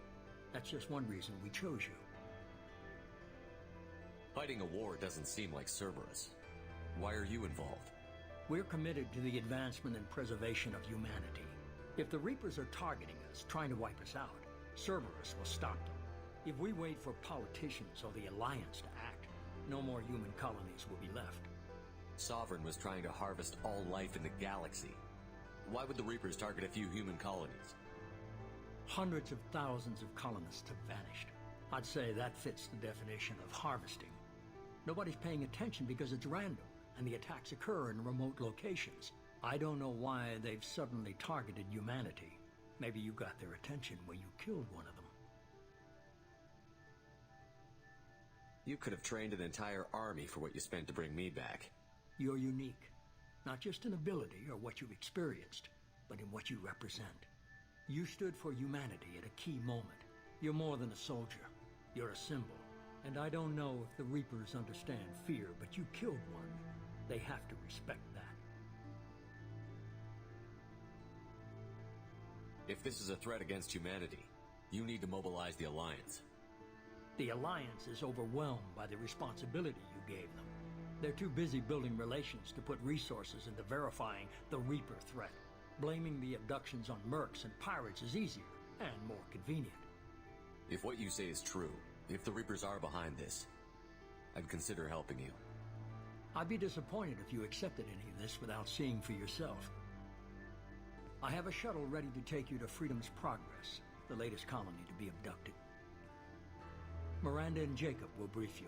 That's just one reason we chose you. Fighting a war doesn't seem like Cerberus. Why are you involved? We're committed to the advancement and preservation of humanity. If the Reapers are targeting us, trying to wipe us out, Cerberus will stop them. If we wait for politicians or the Alliance to act, no more human colonies will be left. Sovereign was trying to harvest all life in the galaxy. Why would the Reapers target a few human colonies? Hundreds of thousands of colonists have vanished. I'd say that fits the definition of harvesting. Nobody's paying attention because it's random, and the attacks occur in remote locations. I don't know why they've suddenly targeted humanity. Maybe you got their attention when you killed one of them. You could have trained an entire army for what you spent to bring me back. You're unique, not just in ability or what you've experienced, but in what you represent. You stood for humanity at a key moment. You're more than a soldier. You're a symbol. And I don't know if the Reapers understand fear, but you killed one. They have to respect that. If this is a threat against humanity, you need to mobilize the Alliance. The Alliance is overwhelmed by the responsibility you gave them. They're too busy building relations to put resources into verifying the Reaper threat. Blaming the abductions on mercs and pirates is easier and more convenient. If what you say is true, if the Reapers are behind this, I'd consider helping you. I'd be disappointed if you accepted any of this without seeing for yourself. I have a shuttle ready to take you to Freedom's Progress, the latest colony to be abducted. Miranda and Jacob will brief you.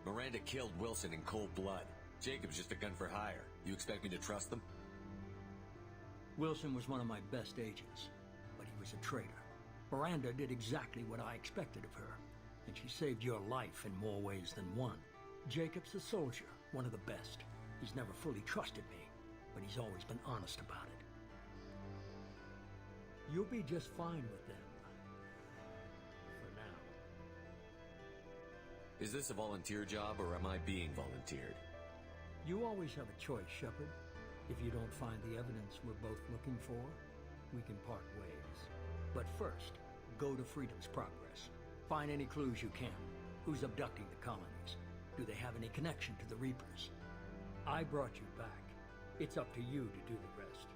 Miranda killed Wilson in cold blood. Jacob's just a gun for hire. You expect me to trust them? Wilson was one of my best agents, but he was a traitor. Miranda did exactly what I expected of her, and she saved your life in more ways than one. Jacob's a soldier, one of the best. He's never fully trusted me, but he's always been honest about it. You'll be just fine with them. For now. Is this a volunteer job, or am I being volunteered? You always have a choice, Shepard. If you don't find the evidence we're both looking for, we can part ways. But first, go to Freedom's Progress. Find any clues you can. Who's abducting the colonies? Do they have any connection to the Reapers? I brought you back. It's up to you to do the rest.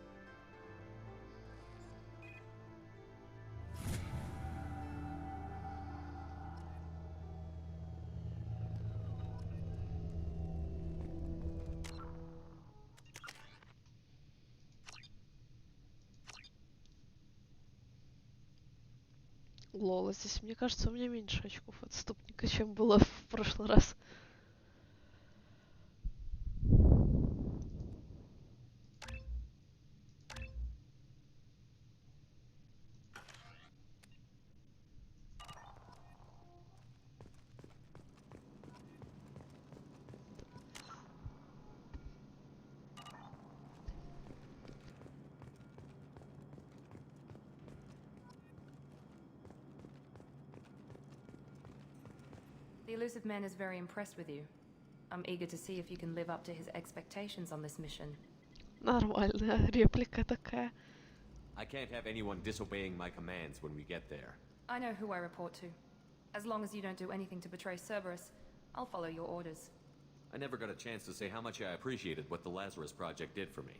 Лола, здесь, мне кажется, у меня меньше очков отступника, чем было в прошлый раз. The elusive man is very impressed with you. I'm eager to see if you can live up to his expectations on this mission. Нормальная реплика такая. I can't have anyone disobeying my commands when we get there. I know who I report to. As long as you don't do anything to betray Cerberus, I'll follow your orders. I never got a chance to say how much I appreciated what the Lazarus Project did for me.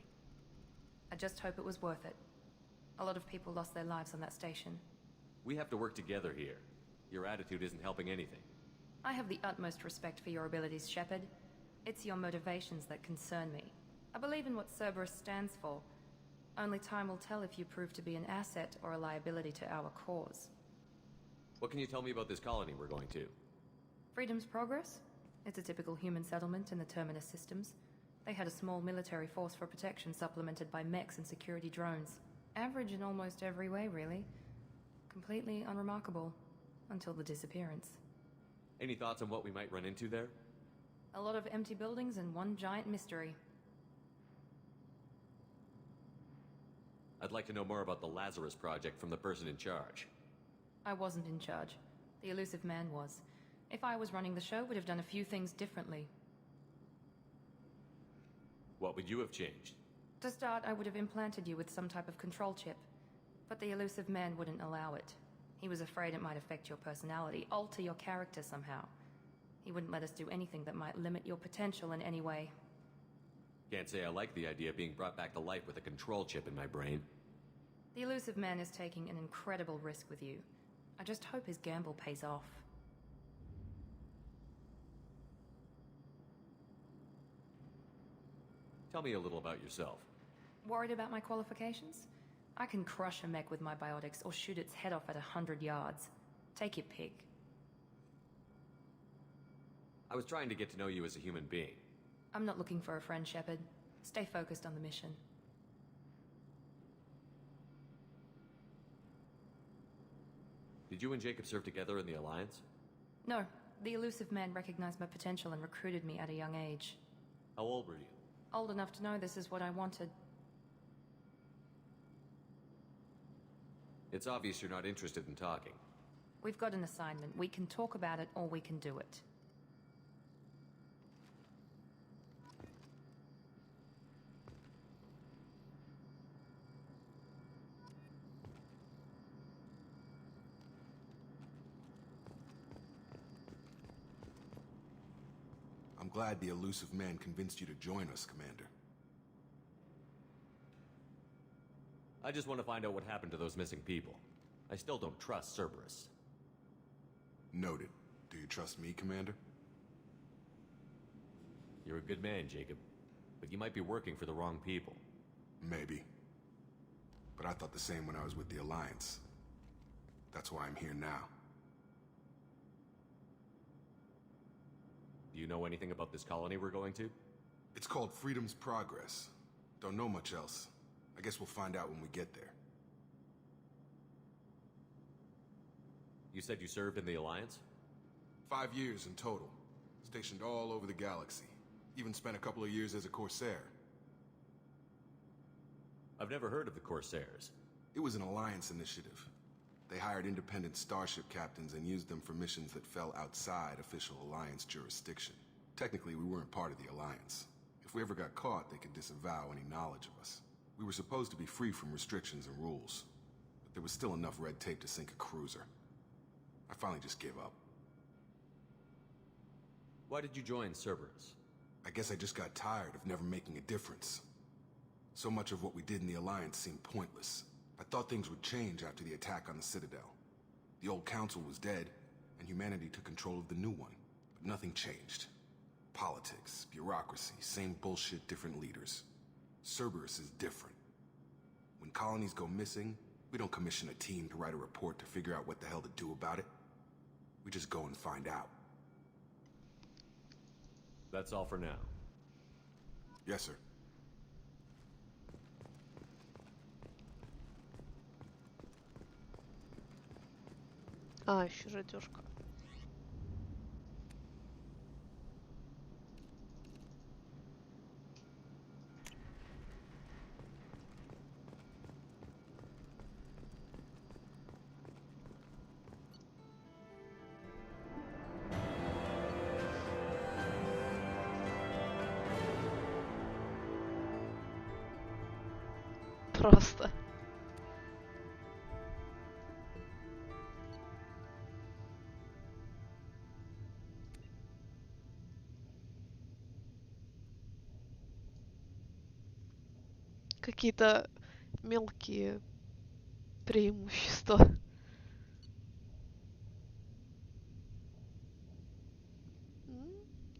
I just hope it was worth it. A lot of people lost their lives on that station. We have to work together here. Your attitude isn't helping anything. I have the utmost respect for your abilities, Shepard. It's your motivations that concern me. I believe in what Cerberus stands for. Only time will tell if you prove to be an asset or a liability to our cause. What can you tell me about this colony we're going to? Freedom's Progress? It's a typical human settlement in the Terminus systems. They had a small military force for protection supplemented by mechs and security drones. Average in almost every way, really. Completely unremarkable. Until the disappearance. Any thoughts on what we might run into there? A lot of empty buildings and one giant mystery. I'd like to know more about the Lazarus Project from the person in charge. I wasn't in charge. The elusive man was. If I was running the show, would have done a few things differently. What would you have changed? To start, I would have implanted you with some type of control chip. But the elusive man wouldn't allow it. He was afraid it might affect your personality, alter your character somehow. He wouldn't let us do anything that might limit your potential in any way. Can't say I like the idea of being brought back to life with a control chip in my brain. The elusive man is taking an incredible risk with you. I just hope his gamble pays off. Tell me a little about yourself. Worried about my qualifications? I can crush a mech with my biotics or shoot its head off at 100 yards. Take your pick. I was trying to get to know you as a human being. I'm not looking for a friend, Shepard. Stay focused on the mission. Did you and Jacob serve together in the Alliance? No. The elusive man recognized my potential and recruited me at a young age. How old were you? Old enough to know this is what I wanted. It's obvious you're not interested in talking. We've got an assignment. We can talk about it or we can do it. I'm glad the elusive man convinced you to join us, Commander. I just want to find out what happened to those missing people. I still don't trust Cerberus. Noted. Do you trust me, Commander? You're a good man, Jacob. But you might be working for the wrong people. Maybe. But I thought the same when I was with the Alliance. That's why I'm here now. Do you know anything about this colony we're going to? It's called Freedom's Progress. Don't know much else. I guess we'll find out when we get there. You said you served in the Alliance? 5 years in total. Stationed all over the galaxy. Even spent a couple of years as a Corsair. I've never heard of the Corsairs. It was an Alliance initiative. They hired independent starship captains and used them for missions that fell outside official Alliance jurisdiction. Technically, we weren't part of the Alliance. If we ever got caught, they could disavow any knowledge of us. We were supposed to be free from restrictions and rules, but there was still enough red tape to sink a cruiser. I finally just gave up. Why did you join Cerberus? I guess I just got tired of never making a difference. So much of what we did in the Alliance seemed pointless. I thought things would change after the attack on the Citadel. The old council was dead, and humanity took control of the new one. But nothing changed. Politics, bureaucracy, same bullshit, different leaders. Cerberus is different. When colonies go missing, we don't commission a team to write a report to figure out what the hell to do about it. We just go and find out. That's all for now. Yes, sir. А, еще радежка. Просто. Какие-то мелкие преимущества.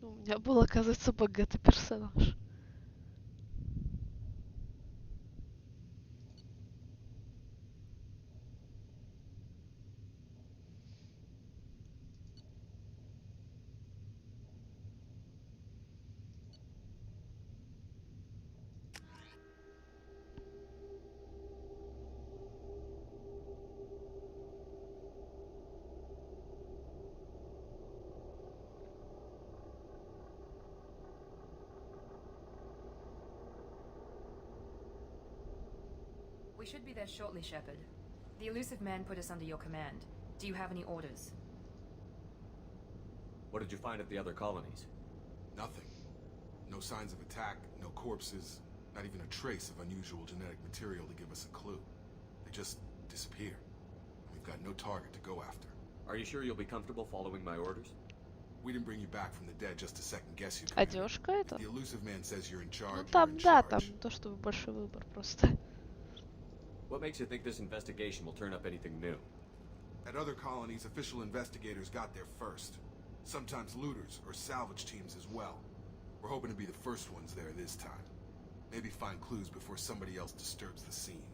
У меня был, оказывается, богатый персонаж. We should be there shortly, Shepard. The elusive man put us under your command. Do you have any orders? What did you find at the other colonies? Nothing. No signs of attack, no corpses, not even a trace of unusual genetic material to give us a clue. They just disappear. We've got no target to go after. Are you sure you'll be comfortable following my orders? We didn't bring you back from the dead just to second guess you. Одежка это? The elusive man says you're in charge. Ну там, да, там не то чтобы большой выбор просто. What makes you think this investigation will turn up anything new? At other colonies, official investigators got there first. Sometimes looters or salvage teams as well. We're hoping to be the first ones there this time. Maybe find clues before somebody else disturbs the scene.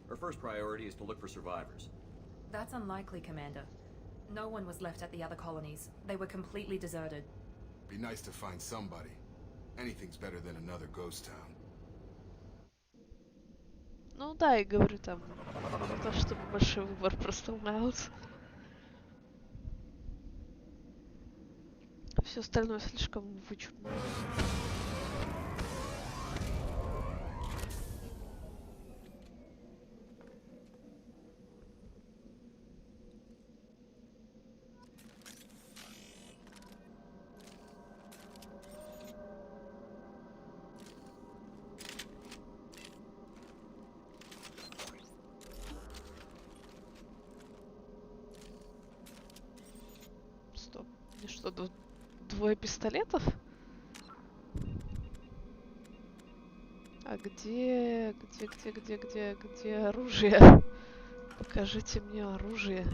Our first priority is to look for survivors. That's unlikely, Commander. No one was left at the other colonies. They were completely deserted. Be nice to find somebody. Anything's better than another ghost town. Ну да, и говорю там, не то чтобы большой выбор, просто Майлз. Все остальное слишком вычурно. Стоп, мне что, двое пистолетов? А где оружие? Покажите мне оружие.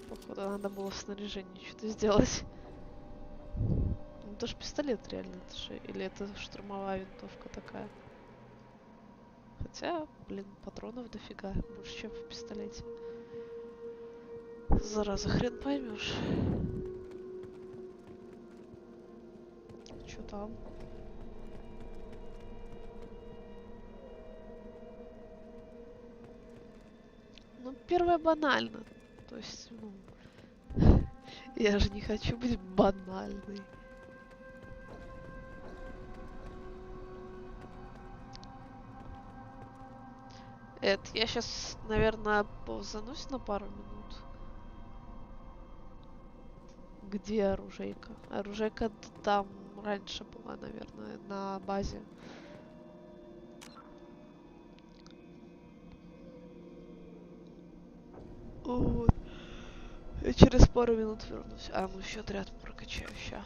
Походу надо было в снаряжении что-то сделать. Ну это ж пистолет реально, это же... Или это штурмовая винтовка такая. Хотя, блин, патронов дофига. Больше, чем в пистолете. Зараза, хрен поймешь. Что там? Ну, первое банально. То есть, ну... Я же не хочу быть банальной. Это, я сейчас, наверное, повзанусь на пару минут. Где оружейка? Оружейка там раньше была, наверное, на базе. Вот. Я через пару минут вернусь. А, ну еще отряд прокачаю, ща.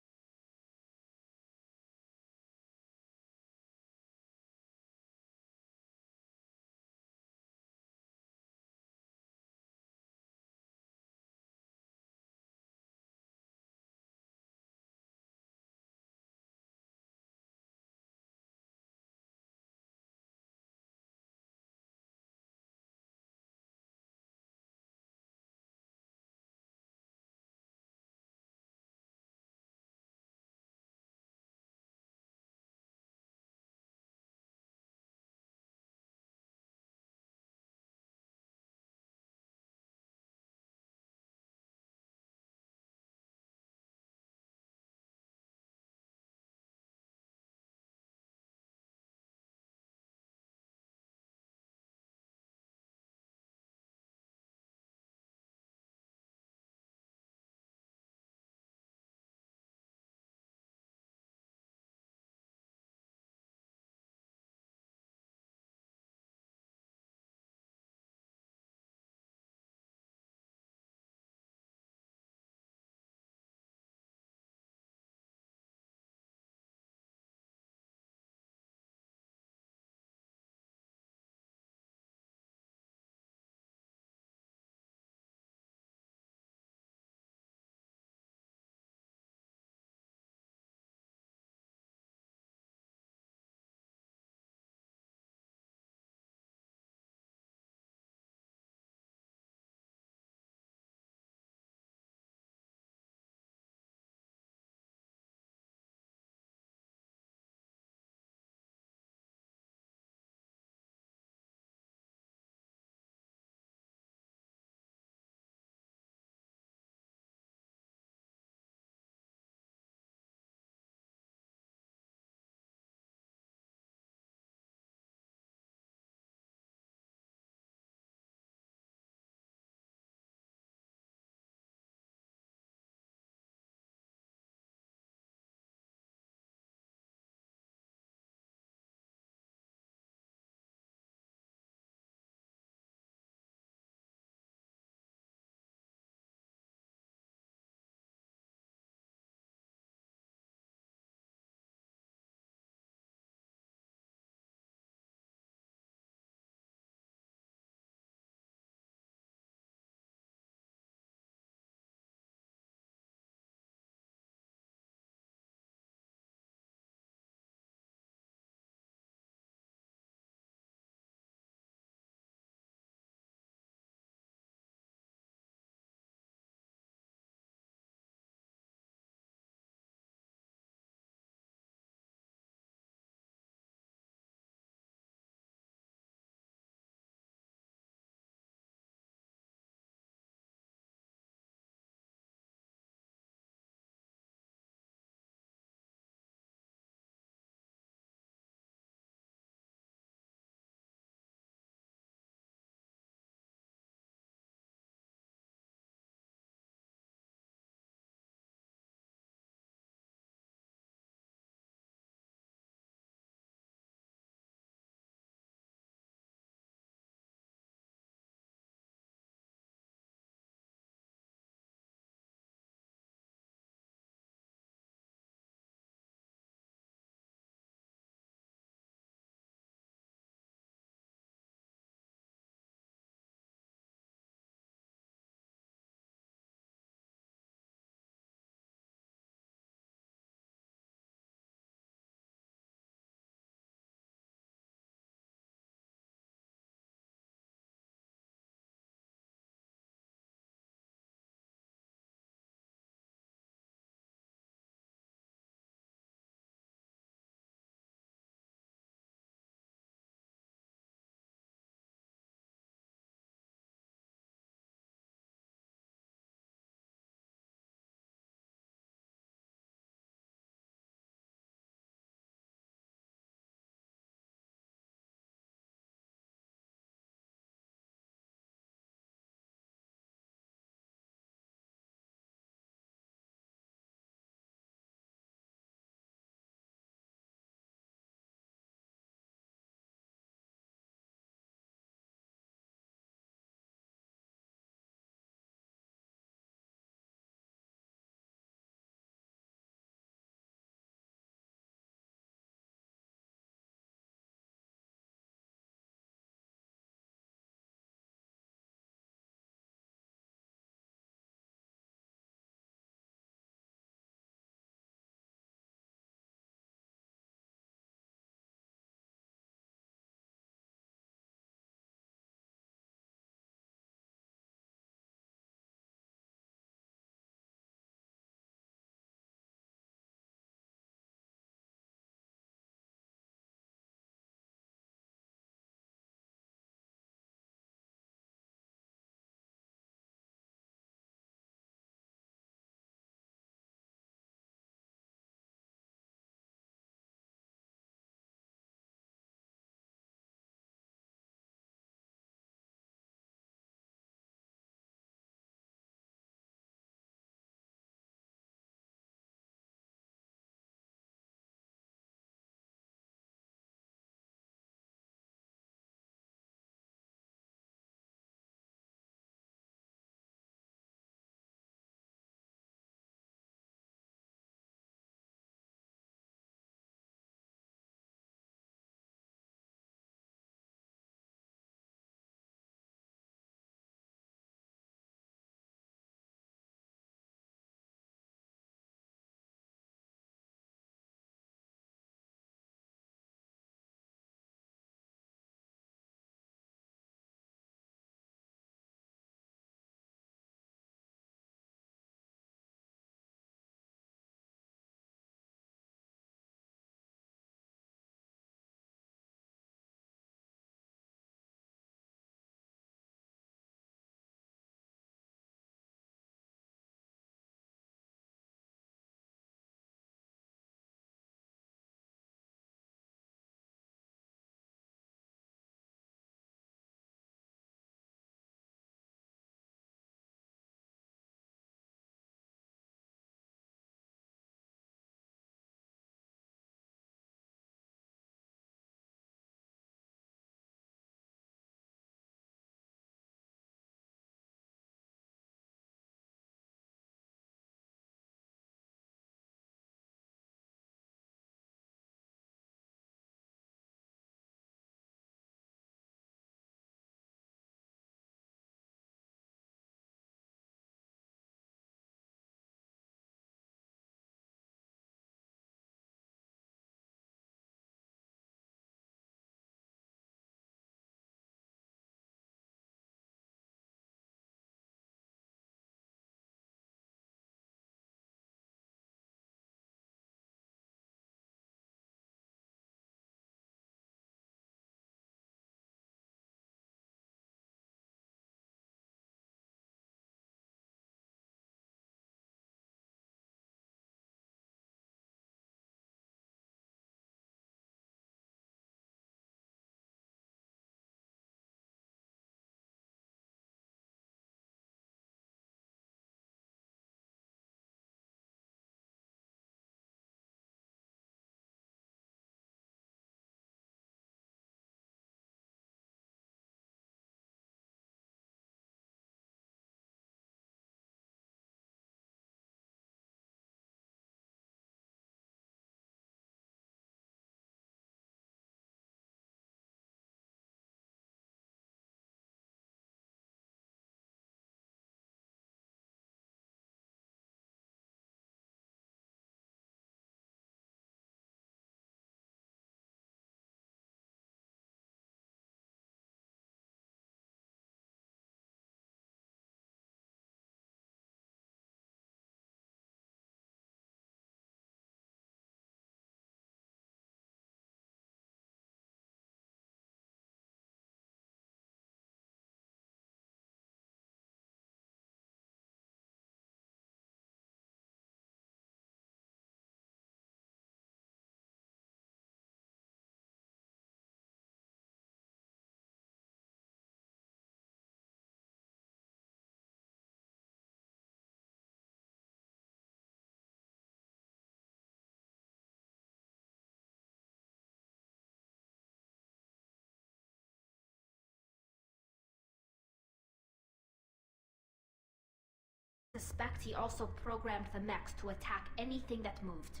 Suspect he also programmed the mechs to attack anything that moved.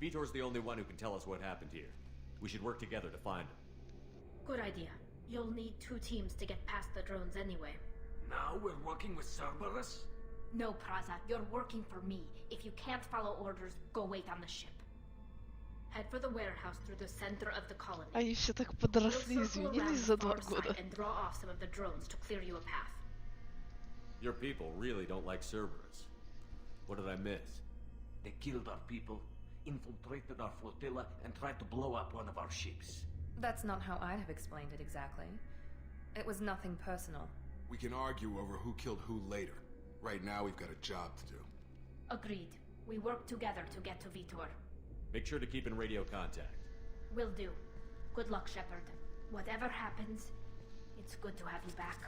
Vitor's the only one who can tell us what happened here. We should work together to find him. Good idea. You'll need 2 teams to get past the drones anyway. Now we're working with Cerberus? No, Praza, you're working for me. If you can't follow orders, go wait on the ship. Head for the warehouse through the center of the colony. Они все так подросли, извинились за 2 года. And draw off some of the drones to clear you a path. Your people really don't like Cerberus. What did I miss? They killed our people, infiltrated our flotilla, and tried to blow up one of our ships. That's not how I'd have explained it exactly. It was nothing personal. We can argue over who killed who later. Right now, we've got a job to do. Agreed. We work together to get to Vitor. Make sure to keep in radio contact. Will do. Good luck, Shepard. Whatever happens, it's good to have you back.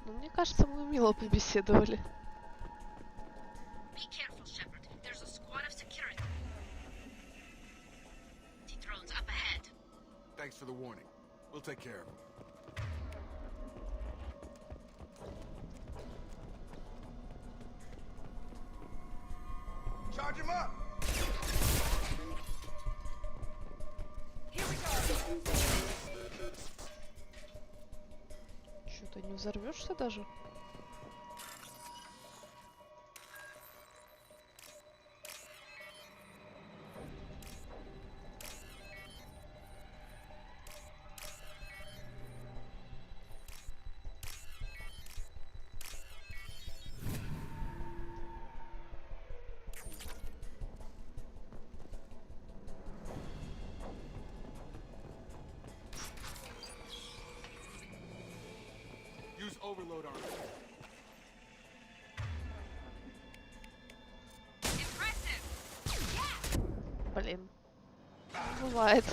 Ну, мне кажется, мы мило побеседовали. Be careful, Shepard. There's a squad of security. Drones up ahead. Thanks for the warning. We'll take care of them. Charge him up! Here we go! Что-то не взорвешься даже? Use overload on it. Блин. Бывает.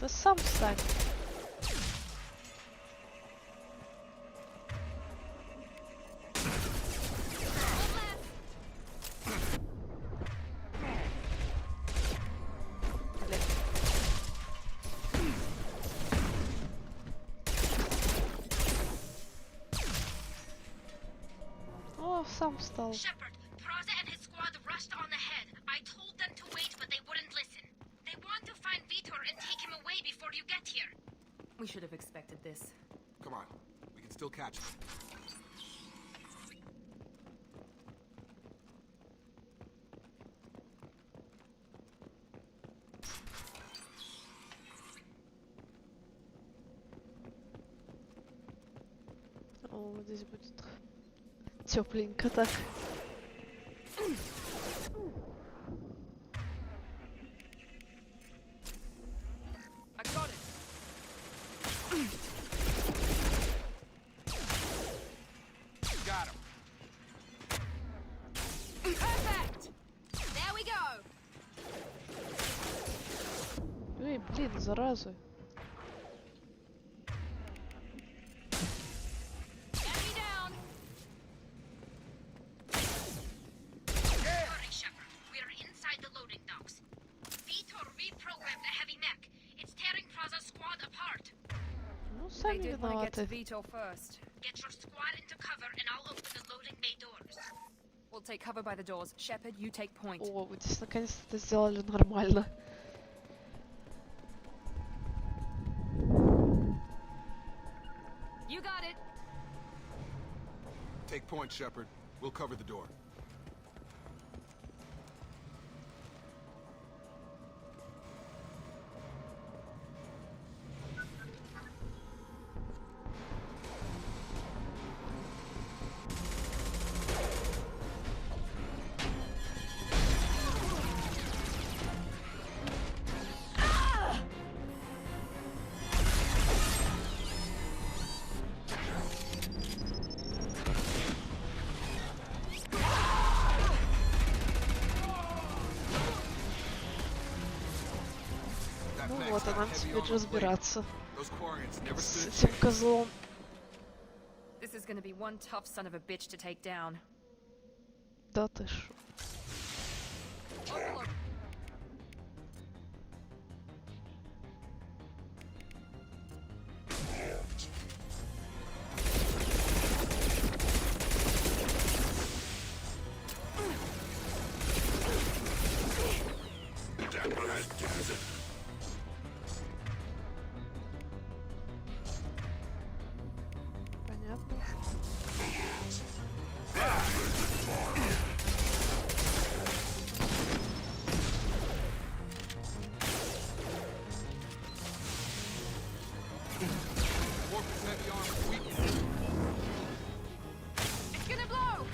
Да сам встань. О, сам встал. Shepard, Praza and his squad rushed on ahead. I told them to wait, but they wouldn't listen. They want to find Vitor and take him away before you get here. We should have expected this. Come on. We can still catch them. О, вот здесь будет тепленько так. I got it. Got him. Perfect. There we go. Эй, блин, зараза. Enemy down. Hurry, Shepard. We're inside the loading docks. Vitor reprogrammed the heavy mech. It's tearing Praza's squad apart. Ну, They сами did want to get to виноваты. Vitor first. Get your squad into cover and I'll open the loading bay doors. We'll take cover by the doors. Shepard, you take point. О, вот здесь наконец-то это сделали нормально. You got it. Take point, Shepard. We'll cover the door. Ну вот, а нам теперь разбираться. Those Quarians never С stood a этим chance. козлом. This is gonna be one tough son of a bitch to take down. Да ты шо. Overload. Понятно. Orphan's heavy armor's weakened. It's gonna blow!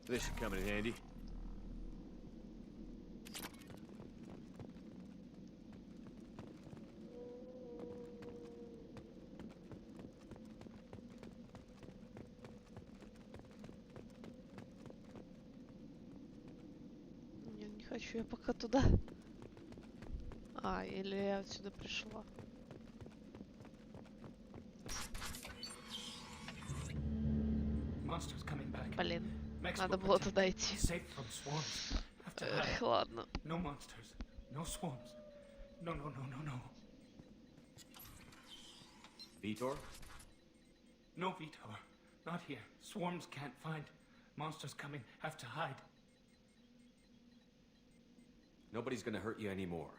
This should come in handy. Не хочу я пока туда. А, или я отсюда пришла. Monsters coming back. Блин, Max надо will было protect. туда идти. Safe from swarms. Have to hide. Эх, ладно. No monsters. No swarms. No, no, no, no, no. Vitor? No, Vitor. Not here. Swarms can't find. Monsters coming. Have to hide. Nobody's gonna hurt you anymore.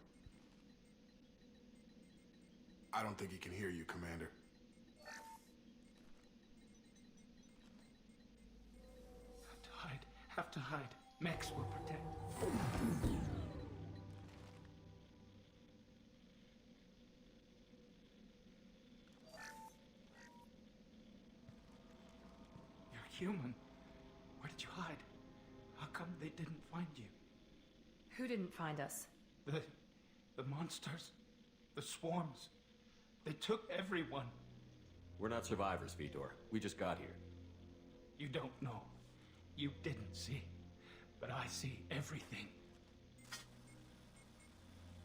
I don't think he can hear you, Commander. Have to hide. Have to hide. Max will protect. You're human. Where did you hide? How come they didn't find you? Who didn't find us? The monsters. The swarms. They took everyone. We're not survivors, Vitor. We just got here. You don't know. You didn't see. But I see everything.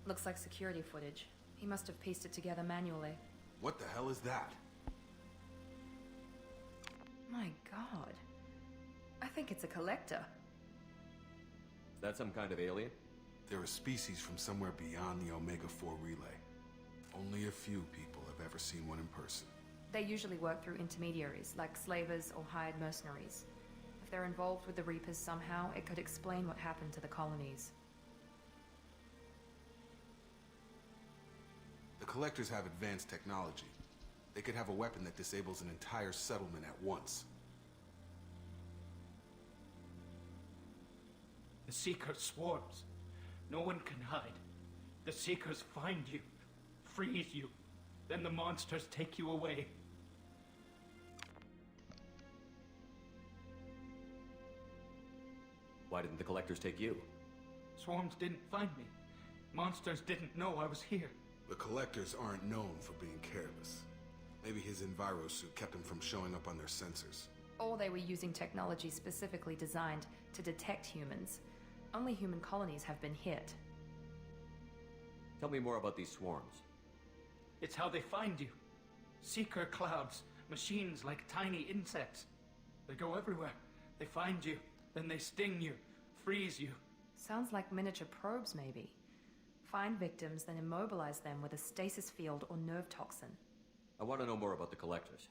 Looks like security footage. He must have pieced it together manually. What the hell is that? My god. I think it's a collector. Is that some kind of alien? They're a species from somewhere beyond the Omega-4 relay. Only a few people have ever seen one in person. They usually work through intermediaries, like slavers or hired mercenaries. If they're involved with the Reapers somehow, it could explain what happened to the colonies. The Collectors have advanced technology. They could have a weapon that disables an entire settlement at once. The Seeker swarms. No one can hide. The Seekers find you, freeze you. Then the monsters take you away. Why didn't the Collectors take you? Swarms didn't find me. Monsters didn't know I was here. The Collectors aren't known for being careless. Maybe his envirosuit kept him from showing up on their sensors. Or they were using technology specifically designed to detect humans. Only human colonies have been hit. Tell me more about these swarms. It's how they find you. Seeker clouds, machines like tiny insects. They go everywhere. They find you, then they sting you, freeze you. Sounds like miniature probes, maybe. Find victims, then immobilize them with a stasis field or nerve toxin. I want to know more about the Collectors.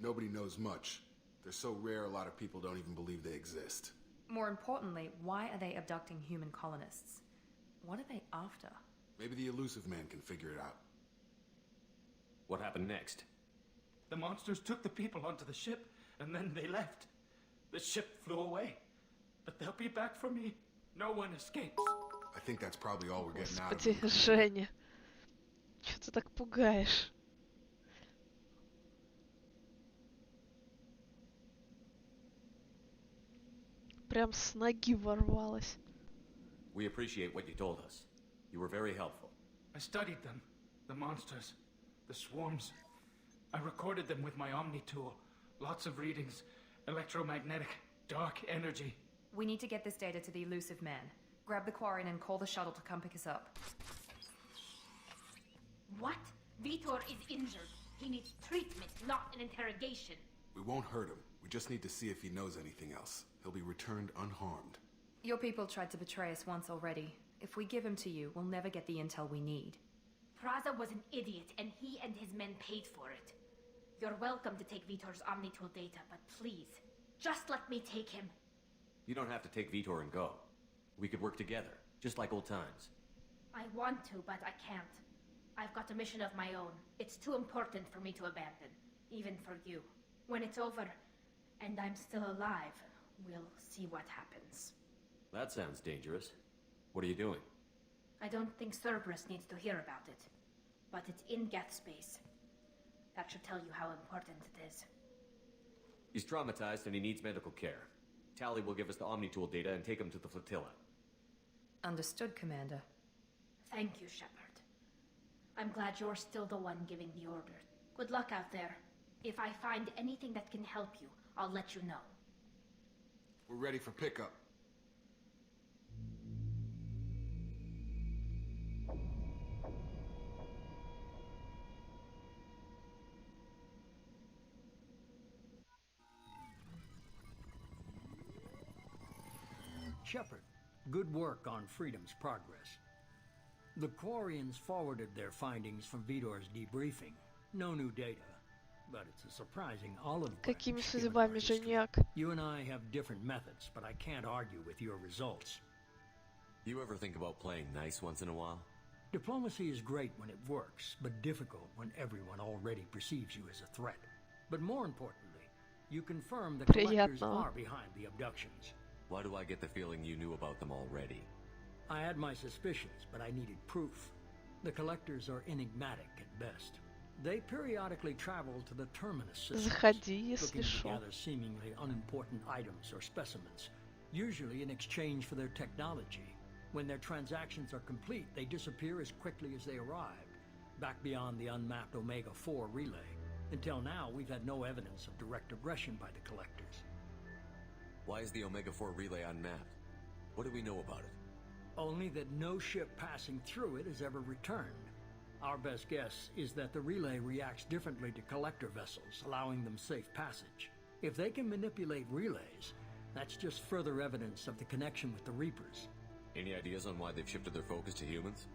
Nobody knows much. They're so rare a lot of people don't even believe they exist. More importantly, why are they abducting human colonists? What are they after? Maybe the elusive man can figure it out. What happened next? The monsters took the people onto the ship, and then they left. The ship flew away. But they'll be back for me. No one escapes. I think that's probably all we're getting out of Господи, him. Женя. Чё ты так пугаешь? Прям с ноги ворвалась. We appreciate what you told us. You were very helpful. I studied them. The monsters. The swarms. I recorded them with my Omni tool. Lots of readings. Electromagnetic. Dark energy. We need to get this data to the elusive man. Grab the Quarian and call the shuttle to come pick us up. What? Vitor is injured. He needs treatment, not an interrogation. We won't hurt him. We just need to see if he knows anything else. He'll be returned unharmed. Your people tried to betray us once already. If we give him to you, we'll never get the intel we need. Praza was an idiot, and he and his men paid for it. You're welcome to take Vitor's Omnitool data, but please, just let me take him. You don't have to take Vitor and go. We could work together, just like old times. I want to, but I can't. I've got a mission of my own. It's too important for me to abandon, even for you. When it's over, and I'm still alive, we'll see what happens. That sounds dangerous. What are you doing? I don't think Cerberus needs to hear about it, but it's in Geth space. That should tell you how important it is. He's traumatized and he needs medical care. Tally will give us the Omnitool data and take him to the flotilla. Understood, Commander. Thank you, Shepard. I'm glad you're still the one giving the order. Good luck out there. If I find anything that can help you, I'll let you know. We're ready for pickup. Shepard, good work on Freedom's progress. The Quarians forwarded their findings from Vitor's debriefing. No new data, but it's a surprising olive branch. Какими given судьбами, our history. Женяк? You and I have different methods, but I can't argue with your results. You ever think about playing nice once in a while? Diplomacy is great when it works, but difficult when everyone already perceives you as a threat. But more importantly, you confirm the collectors Приятно. are behind the abductions. Why do I get the feeling you knew about them already? I had my suspicions, but I needed proof. The collectors are enigmatic at best. They periodically travel to the terminus systems, Заходи, если looking to шо. gather seemingly unimportant items or specimens, usually in exchange for their technology. When their transactions are complete, they disappear as quickly as they arrived, back beyond the unmapped Omega-4 relay. Until now, we've had no evidence of direct aggression by the collectors. Why is the Omega-4 relay unmapped? What do we know about it? Only that no ship passing through it has ever returned. Our best guess is that the relay reacts differently to collector vessels, allowing them safe passage. If they can manipulate relays, that's just further evidence of the connection with the Reapers. Any ideas on why they've shifted their focus to humans?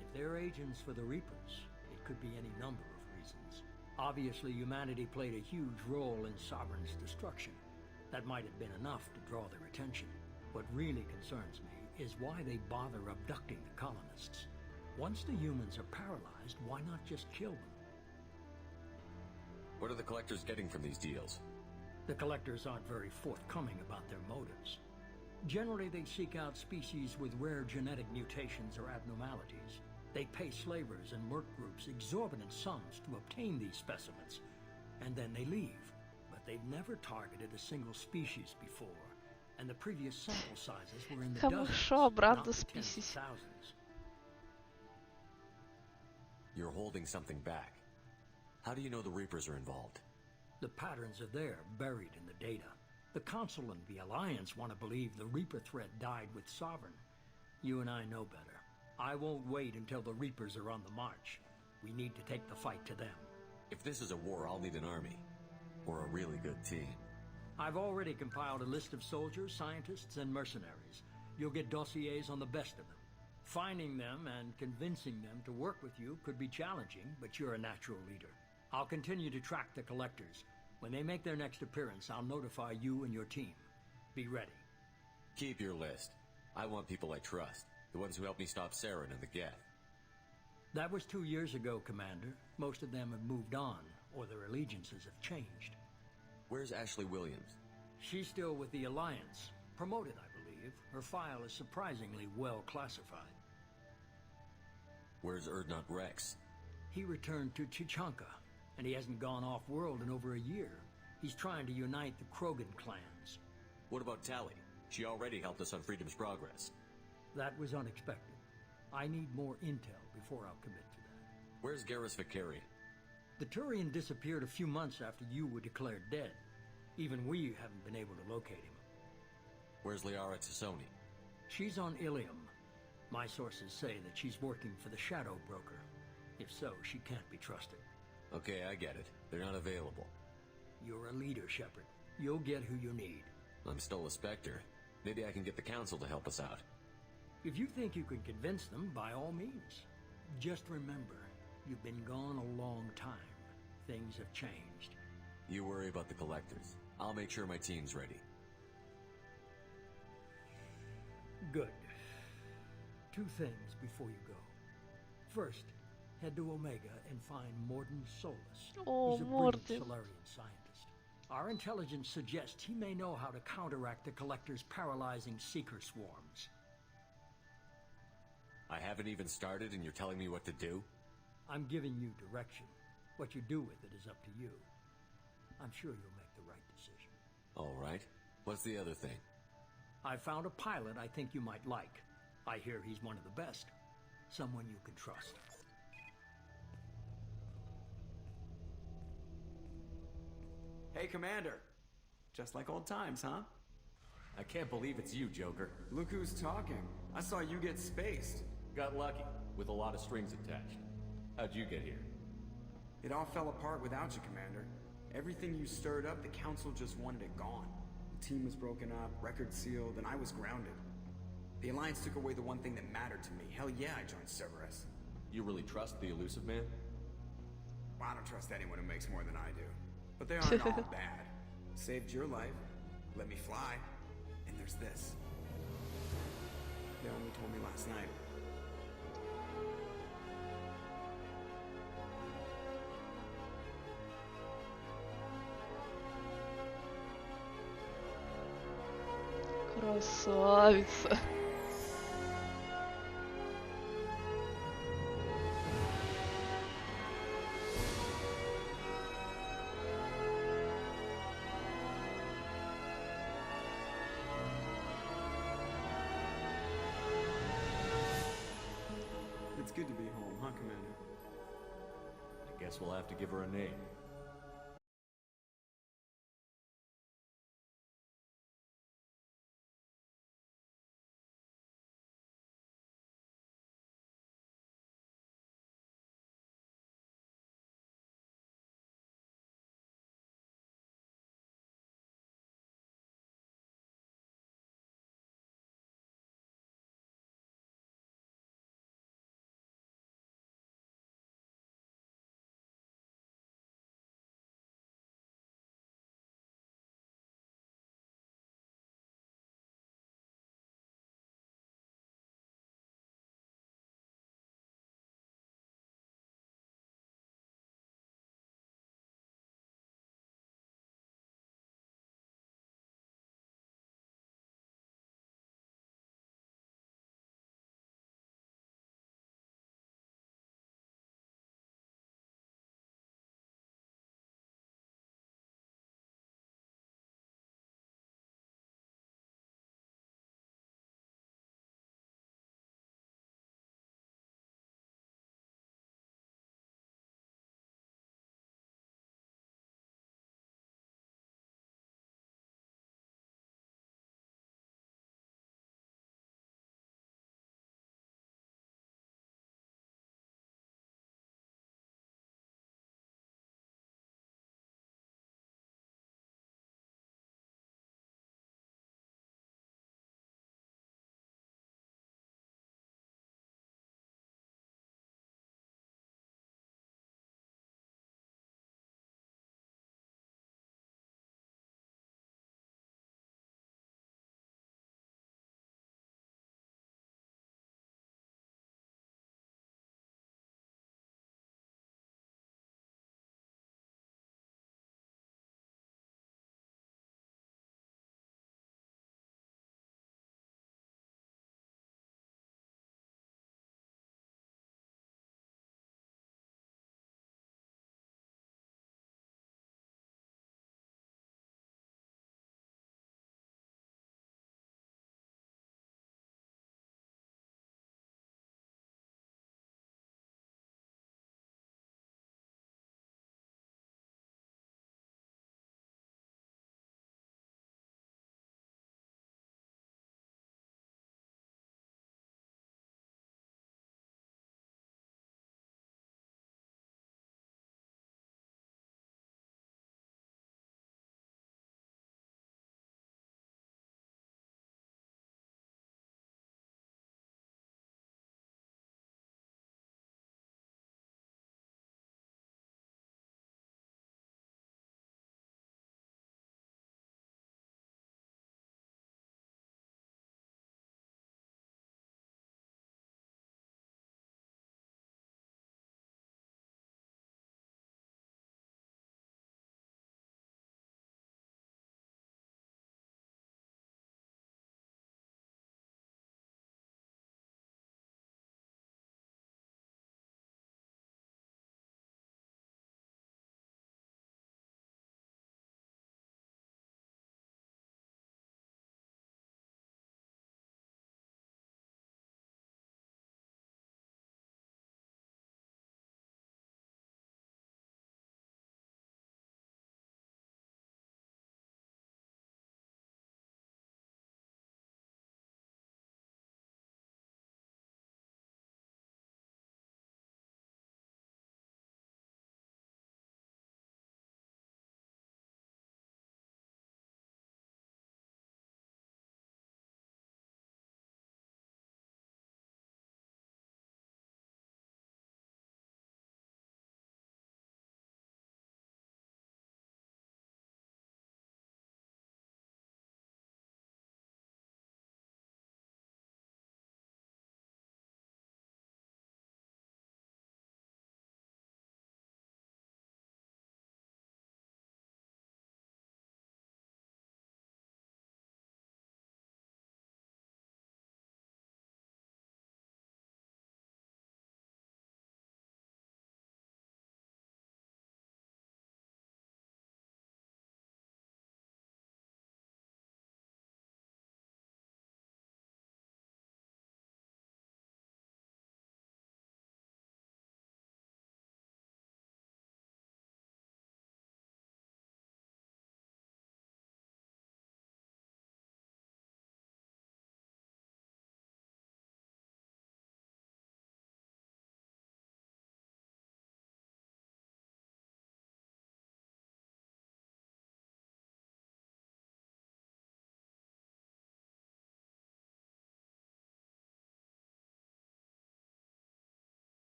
If they're agents for the Reapers, it could be any number of reasons. Obviously, humanity played a huge role in Sovereign's destruction. That might have been enough to draw their attention. What really concerns me is why they bother abducting the colonists. Once the humans are paralyzed, why not just kill them? What are the collectors getting from these deals? The collectors aren't very forthcoming about their motives. Generally, they seek out species with rare genetic mutations or abnormalities. They pay slavers and merc groups exorbitant sums to obtain these specimens, and then they leave. But they've never targeted a single species before, and the previous sample sizes were in the dozens, Хорошо, not обратно the tens of списись. thousands. You're holding something back. How do you know the Reapers are involved? The patterns are there, buried in the data. The Council and the Alliance want to believe the Reaper threat died with Sovereign. You and I know better. I won't wait until the Reapers are on the march. We need to take the fight to them. If this is a war, I'll need an army. Or a really good team. I've already compiled a list of soldiers, scientists, and mercenaries. You'll get dossiers on the best of them. Finding them and convincing them to work with you could be challenging, but you're a natural leader. I'll continue to track the collectors. When they make their next appearance, I'll notify you and your team. Be ready. Keep your list. I want people I trust. The ones who helped me stop Saren and the Geth. That was 2 years ago, Commander. Most of them have moved on. or their allegiances have changed. Where's Ashley Williams? She's still with the Alliance. Promoted, I believe. Her file is surprisingly well classified. Where's Erdnot Rex? He returned to Chichanka, and he hasn't gone off-world in over a year. He's trying to unite the Krogan clans. What about Tally? She already helped us on Freedom's Progress. That was unexpected. I need more intel before I'll commit to that. Where's Garrus Vicarian? The Turian disappeared a few months after you were declared dead. Even we haven't been able to locate him. Where's Liara Tassoni? She's on Ilium. My sources say that she's working for the Shadow Broker. If so, she can't be trusted. Okay, I get it. They're not available. You're a leader, Shepard. You'll get who you need. I'm still a Spectre. Maybe I can get the Council to help us out. If you think you can convince them, by all means. Just remember, you've been gone a long time. Things have changed. You worry about the Collectors. I'll make sure my team's ready. Good. 2 things before you go. First, head to Omega and find Morden Solus. Oh, He's a Morden. brilliant Solarian scientist. Our intelligence suggests he may know how to counteract the Collector's paralyzing Seeker swarms. I haven't even started and you're telling me what to do? I'm giving you direction. What you do with it is up to you. I'm sure you'll make the right decision. All right. What's the other thing? I found a pilot I think you might like. I hear he's one of the best. Someone you can trust. Hey, Commander. Just like old times, huh? I can't believe it's you, Joker. Look who's talking. I saw you get spaced. Got lucky, with a lot of strings attached. How'd you get here? It all fell apart without you, Commander. Everything you stirred up, the Council just wanted it gone. The team was broken up, record sealed, and I was grounded. The Alliance took away the one thing that mattered to me. Hell yeah, I joined Cerberus. You really trust the Elusive Man? Well, I don't trust anyone who makes more than I do. But they aren't all bad. Saved your life, let me fly, and there's this. They only told me last night. Красавица. It's good to be home, huh, Commander? I guess we'll have to give her a name.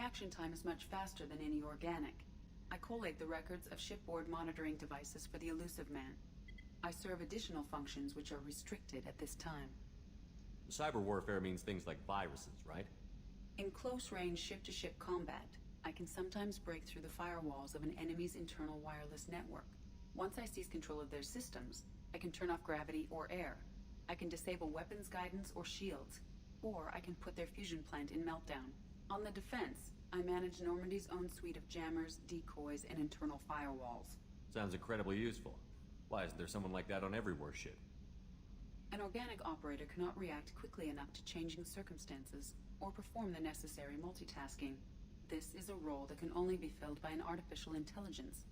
reaction time is much faster than any organic. I collate the records of shipboard monitoring devices for the elusive man. I serve additional functions which are restricted at this time. Cyber warfare means things like viruses, right? In close-range ship-to-ship combat, I can sometimes break through the firewalls of an enemy's internal wireless network. Once I seize control of their systems, I can turn off gravity or air. I can disable weapons guidance or shields, or I can put their fusion plant in meltdown. On the defense, I manage Normandy's own suite of jammers, decoys, and internal firewalls. Sounds incredibly useful. Why isn't there someone like that on every warship? An organic operator cannot react quickly enough to changing circumstances or perform the necessary multitasking. This is a role that can only be filled by an artificial intelligence.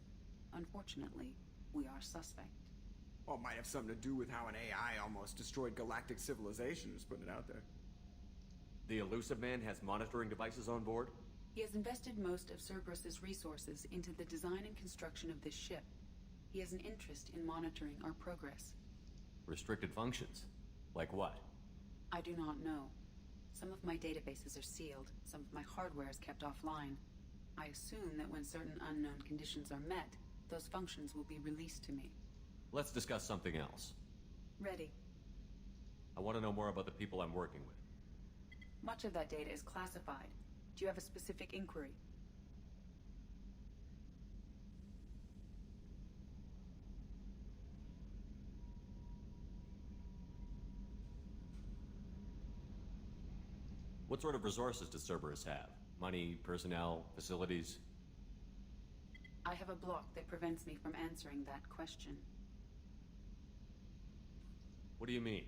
Unfortunately, we are suspect. Well, it might have something to do with how an AI almost destroyed galactic civilization, just putting it out there. The elusive man has monitoring devices on board? He has invested most of Cerberus's resources into the design and construction of this ship. He has an interest in monitoring our progress. Restricted functions? Like what? I do not know. Some of my databases are sealed, some of my hardware is kept offline. I assume that when certain unknown conditions are met, those functions will be released to me. Let's discuss something else. Ready. I want to know more about the people I'm working with. Much of that data is classified. Do you have a specific inquiry? What sort of resources does Cerberus have? Money, personnel, facilities? I have a block that prevents me from answering that question. What do you mean?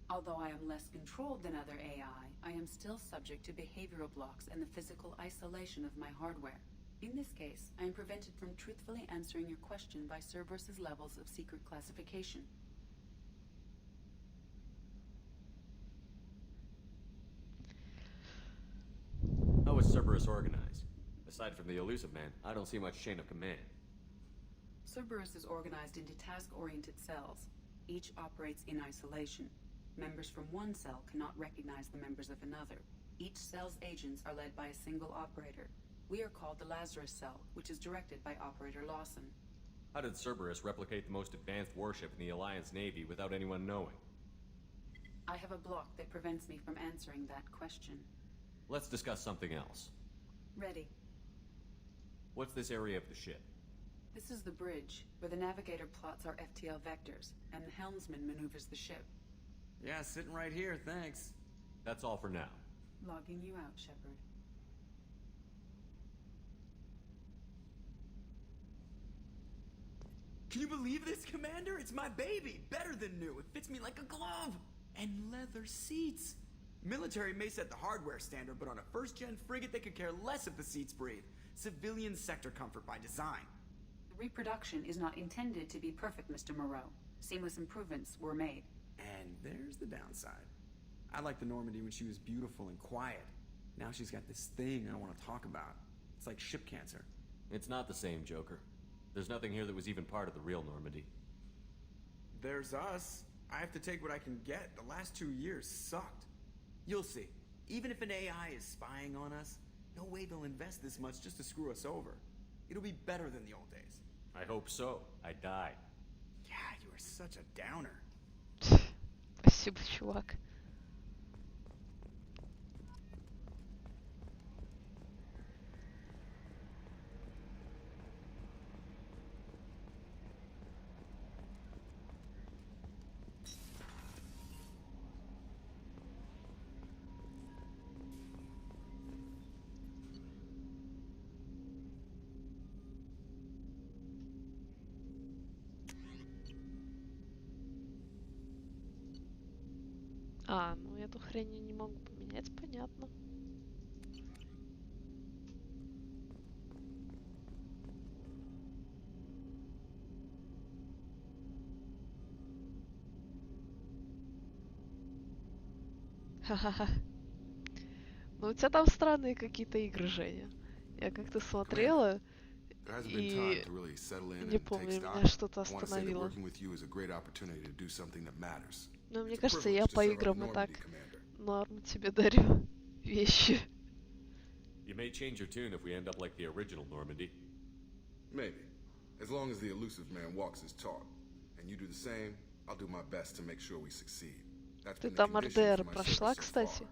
Although I am less controlled than other AI, I am still subject to behavioral blocks and the physical isolation of my hardware. In this case, I am prevented from truthfully answering your question by Cerberus's levels of secret classification. How is Cerberus organized? Aside from the elusive man, I don't see much chain of command. Cerberus is organized into task-oriented cells. Each operates in isolation. Members from one cell cannot recognize the members of another. Each cell's agents are led by a single operator. We are called the Lazarus Cell, which is directed by Operator Lawson. How did Cerberus replicate the most advanced warship in the Alliance Navy without anyone knowing? I have a block that prevents me from answering that question. Let's discuss something else. Ready. What's this area of the ship? This is the bridge, where the navigator plots our FTL vectors, and the helmsman maneuvers the ship. Yeah, sitting right here, thanks. That's all for now. Logging you out, Shepard. Can you believe this, Commander? It's my baby! Better than new. It fits me like a glove! And leather seats! Military may set the hardware standard, but on a first-gen frigate, they could care less if the seats breathe. Civilian sector comfort by design. The reproduction is not intended to be perfect, Mr. Moreau. Seamless improvements were made. And there's the downside. I liked the Normandy when she was beautiful and quiet. Now she's got this thing I want to talk about. It's like ship cancer. It's not the same, Joker. There's nothing here that was even part of the real Normandy. There's us. I have to take what I can get. The last 2 years sucked. You'll see. Even if an AI is spying on us, no way they'll invest this much just to screw us over. It'll be better than the old days. I hope so. I died. Yeah, you are such a downer. Спасибо, чувак. А, ну эту хрень я не могу поменять, понятно. Ха-ха-ха. Ну у тебя там странные какие-то игры, Женя. Я как-то смотрела и не помню, меня что-то остановило. Но мне кажется, я по играм и так норм тебе дарю вещи. You may change your tune if we end up like the original Normandy. Maybe. As long as the elusive man walks his talk. And you do the same, I'll do my best to make sure we succeed. That's Ты been the там condition РДР for my прошла, service so far. кстати?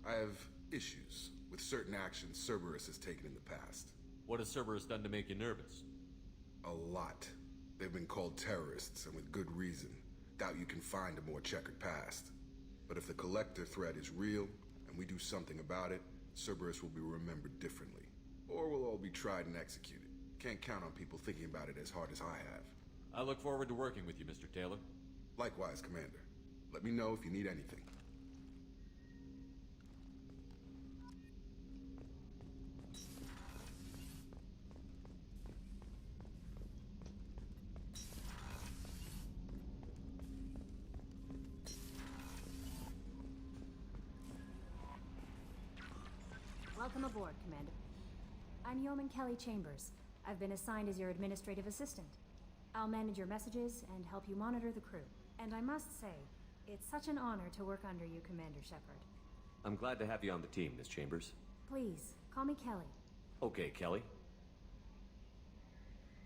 I have issues with certain actions Cerberus has taken in the past. What has Cerberus done to make you nervous? A lot. They've been called terrorists, and with good reason. Doubt you can find a more checkered past. But if the Collector threat is real, and we do something about it, Cerberus will be remembered differently. Or we'll all be tried and executed. Can't count on people thinking about it as hard as I have. I look forward to working with you, Mr. Taylor. Likewise, Commander. Let me know if you need anything. Welcome aboard, Commander. I'm Yeoman Kelly Chambers. I've been assigned as your administrative assistant. I'll manage your messages and help you monitor the crew. And I must say, it's such an honor to work under you, Commander Shepard. I'm glad to have you on the team, Miss Chambers. Please, call me Kelly. Okay, Kelly.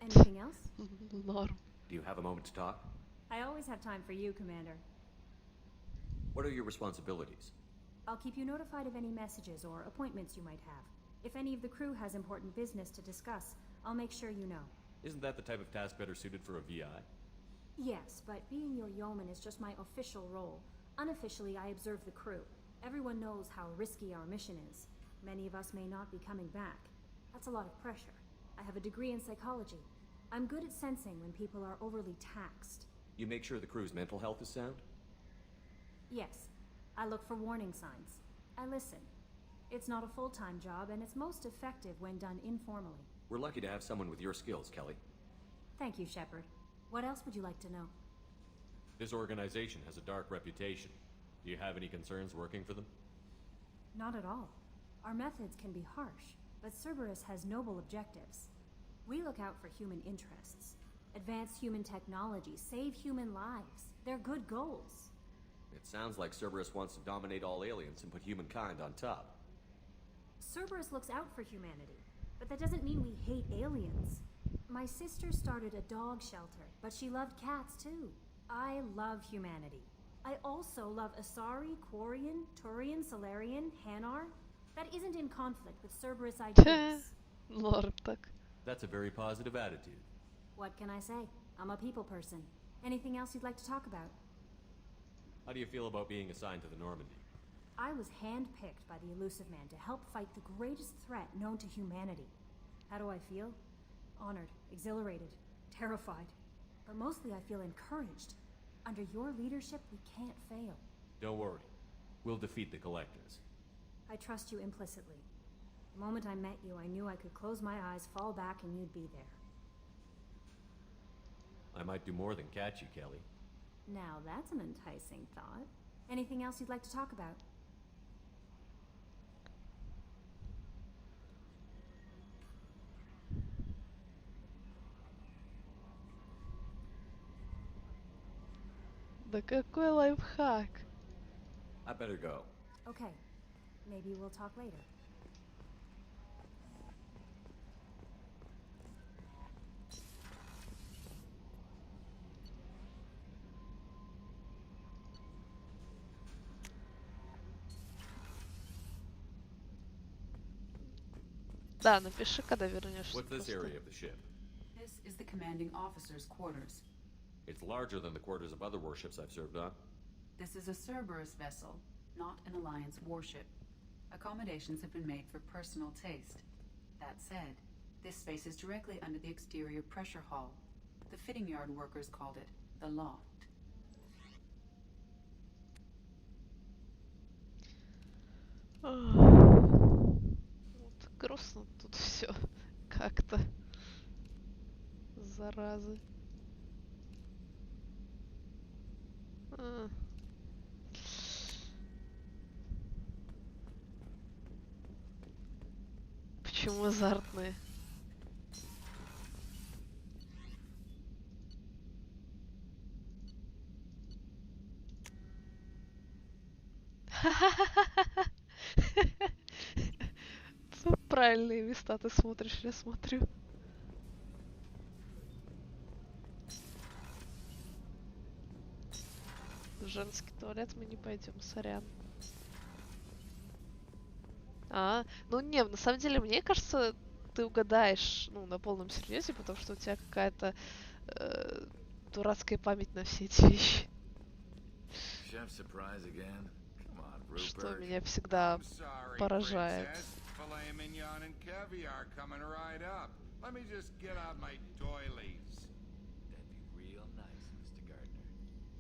Anything else? Норм. Do you have a moment to talk? I always have time for you, Commander. What are your responsibilities? I'll keep you notified of any messages or appointments you might have. If any of the crew has important business to discuss, I'll make sure you know. Isn't that the type of task better suited for a VI? Yes, but being your yeoman is just my official role. Unofficially, I observe the crew. Everyone knows how risky our mission is. Many of us may not be coming back. That's a lot of pressure. I have a degree in psychology. I'm good at sensing when people are overly taxed. You make sure the crew's mental health is sound? Yes. I look for warning signs. I listen. It's not a full-time job, and it's most effective when done informally. We're lucky to have someone with your skills, Kelly. Thank you, Shepard. What else would you like to know? This organization has a dark reputation. Do you have any concerns working for them? Not at all. Our methods can be harsh, but Cerberus has noble objectives. We look out for human interests, advance human technology, save human lives. They're good goals. It sounds like Cerberus wants to dominate all aliens and put humankind on top. Cerberus looks out for humanity, but that doesn't mean we hate aliens. My sister started a dog shelter, but she loved cats too. I love humanity. I also love Asari, Quarian, Turian, Solarian, Hanar. That isn't in conflict with Cerberus ideas. Норм так. That's a very positive attitude. What can I say? I'm a people person. Anything else you'd like to talk about? How do you feel about being assigned to the Normandy? I was handpicked by the Elusive Man to help fight the greatest threat known to humanity. How do I feel? Honored, exhilarated, terrified. But mostly I feel encouraged. Under your leadership, we can't fail. Don't worry. We'll defeat the Collectors. I trust you implicitly. The moment I met you, I knew I could close my eyes, fall back, and you'd be there. I might do more than catch you, Kelly. Now that's an enticing thought. Anything else you'd like to talk about? Да какой лайфхак? I better go. Okay. Maybe we'll talk later. Да, напиши, когда вернешься. What's this просто. area of the ship? This is the commanding officer's quarters. It's larger than the quarters of other warships I've served on. This is a Cerberus vessel, not an Alliance warship. Accommodations have been made for personal taste. That said, this space is directly under the exterior pressure hull. The fitting yard workers called it the loft. Вот грустно тут все как-то. Заразы. Почему азартные? неправильные места ты смотришь, я смотрю. В женский туалет мы не пойдем, сорян. Ну не, на самом деле, мне кажется, ты угадаешь, ну, на полном серьезе, потому что у тебя какая-то дурацкая память на все эти вещи. Что меня всегда поражает.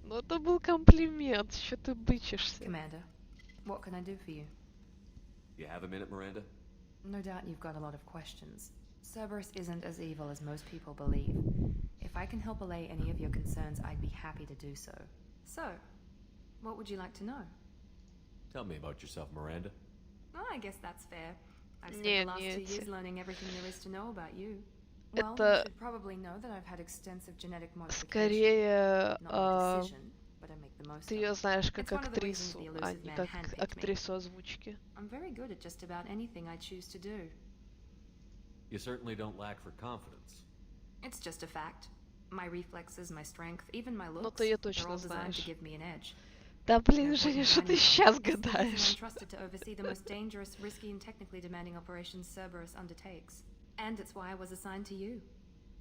Ну это был комплимент, что ты бычишься? Commander, what can I do for you? You have a minute, Miranda? No doubt you've got a lot of questions. Cerberus isn't as evil as most people believe. If I can help allay any of your concerns, I'd be happy to do so. So, what would you like to know? Tell me about yourself, Miranda. Well, I guess that's fair. I've spent the last 2 years learning everything there is to know about you. Well, you should probably know that I've had extensive genetic modification. Скорее, Not my decision, but I make the most ты of ее it. знаешь как It's one of the reasons актрису, the а elusive не man как handpicked me. актрису озвучки. I'm very good at just about anything I choose to do. You certainly don't lack for confidence. It's just a fact. My reflexes, my strength, even my Ну looks, ты ее they're точно all designed to знаешь. give me an edge. Да блин, Женя, что ты сейчас гадаешь? I'm trusted to oversee the most dangerous, risky, and technically demanding operations Cerberus undertakes. And it's why I was assigned to you.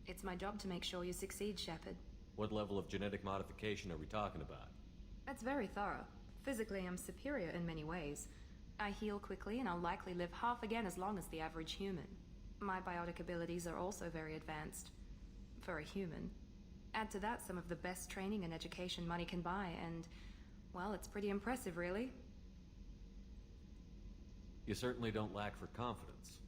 It's my job to make sure you succeed, Shepard. What level of genetic modification are we talking about? That's very thorough. Physically, I'm superior in many ways. I heal quickly, and I'll likely live half again as long as the average human. My biotic abilities are also very advanced. For a human. Add to that some of the best training and education money can buy, and, well, it's pretty impressive, really. You certainly don't lack for confidence.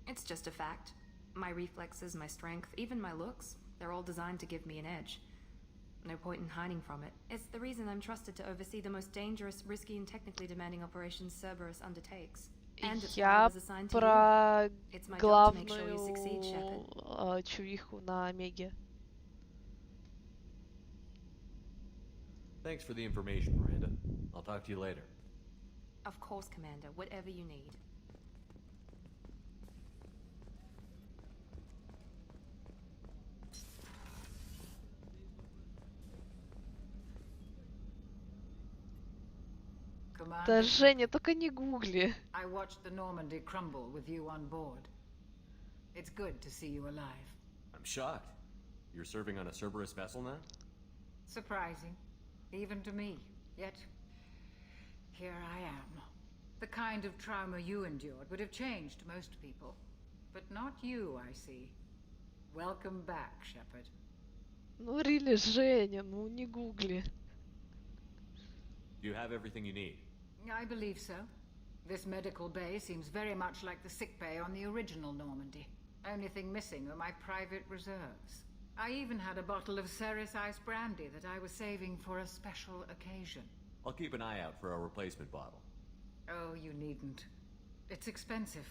It's just a fact. My reflexes, my strength, even my looks, they're all designed to give me an edge. No point in hiding from it. It's the reason I'm trusted to oversee the most dangerous, risky, and technically demanding operations Cerberus undertakes. And it's why I Я was assigned to про you. It's my job to make sure you succeed, главную Shepard. чувиху на Омеге. Thanks for the information, Miranda. I'll talk to you later. Of course, Commander. Whatever you need. Да, Женя, только не гугли. I watched the Normandy crumble with you on board. It's good to see you alive. I'm shocked. You're serving on a Cerberus vessel now? Surprising, even to me. Yet, here I am. The kind of trauma you endured would have changed most people. But not you, I see. Welcome back, Shepard. Ну, really, Женя, ну не гугли. Do you have everything you need? I believe so. This medical bay seems very much like the sick bay on the original Normandy. Only thing missing are my private reserves. I even had a bottle of Ceres Ice brandy that I was saving for a special occasion. I'll keep an eye out for a replacement bottle. Oh, you needn't. It's expensive,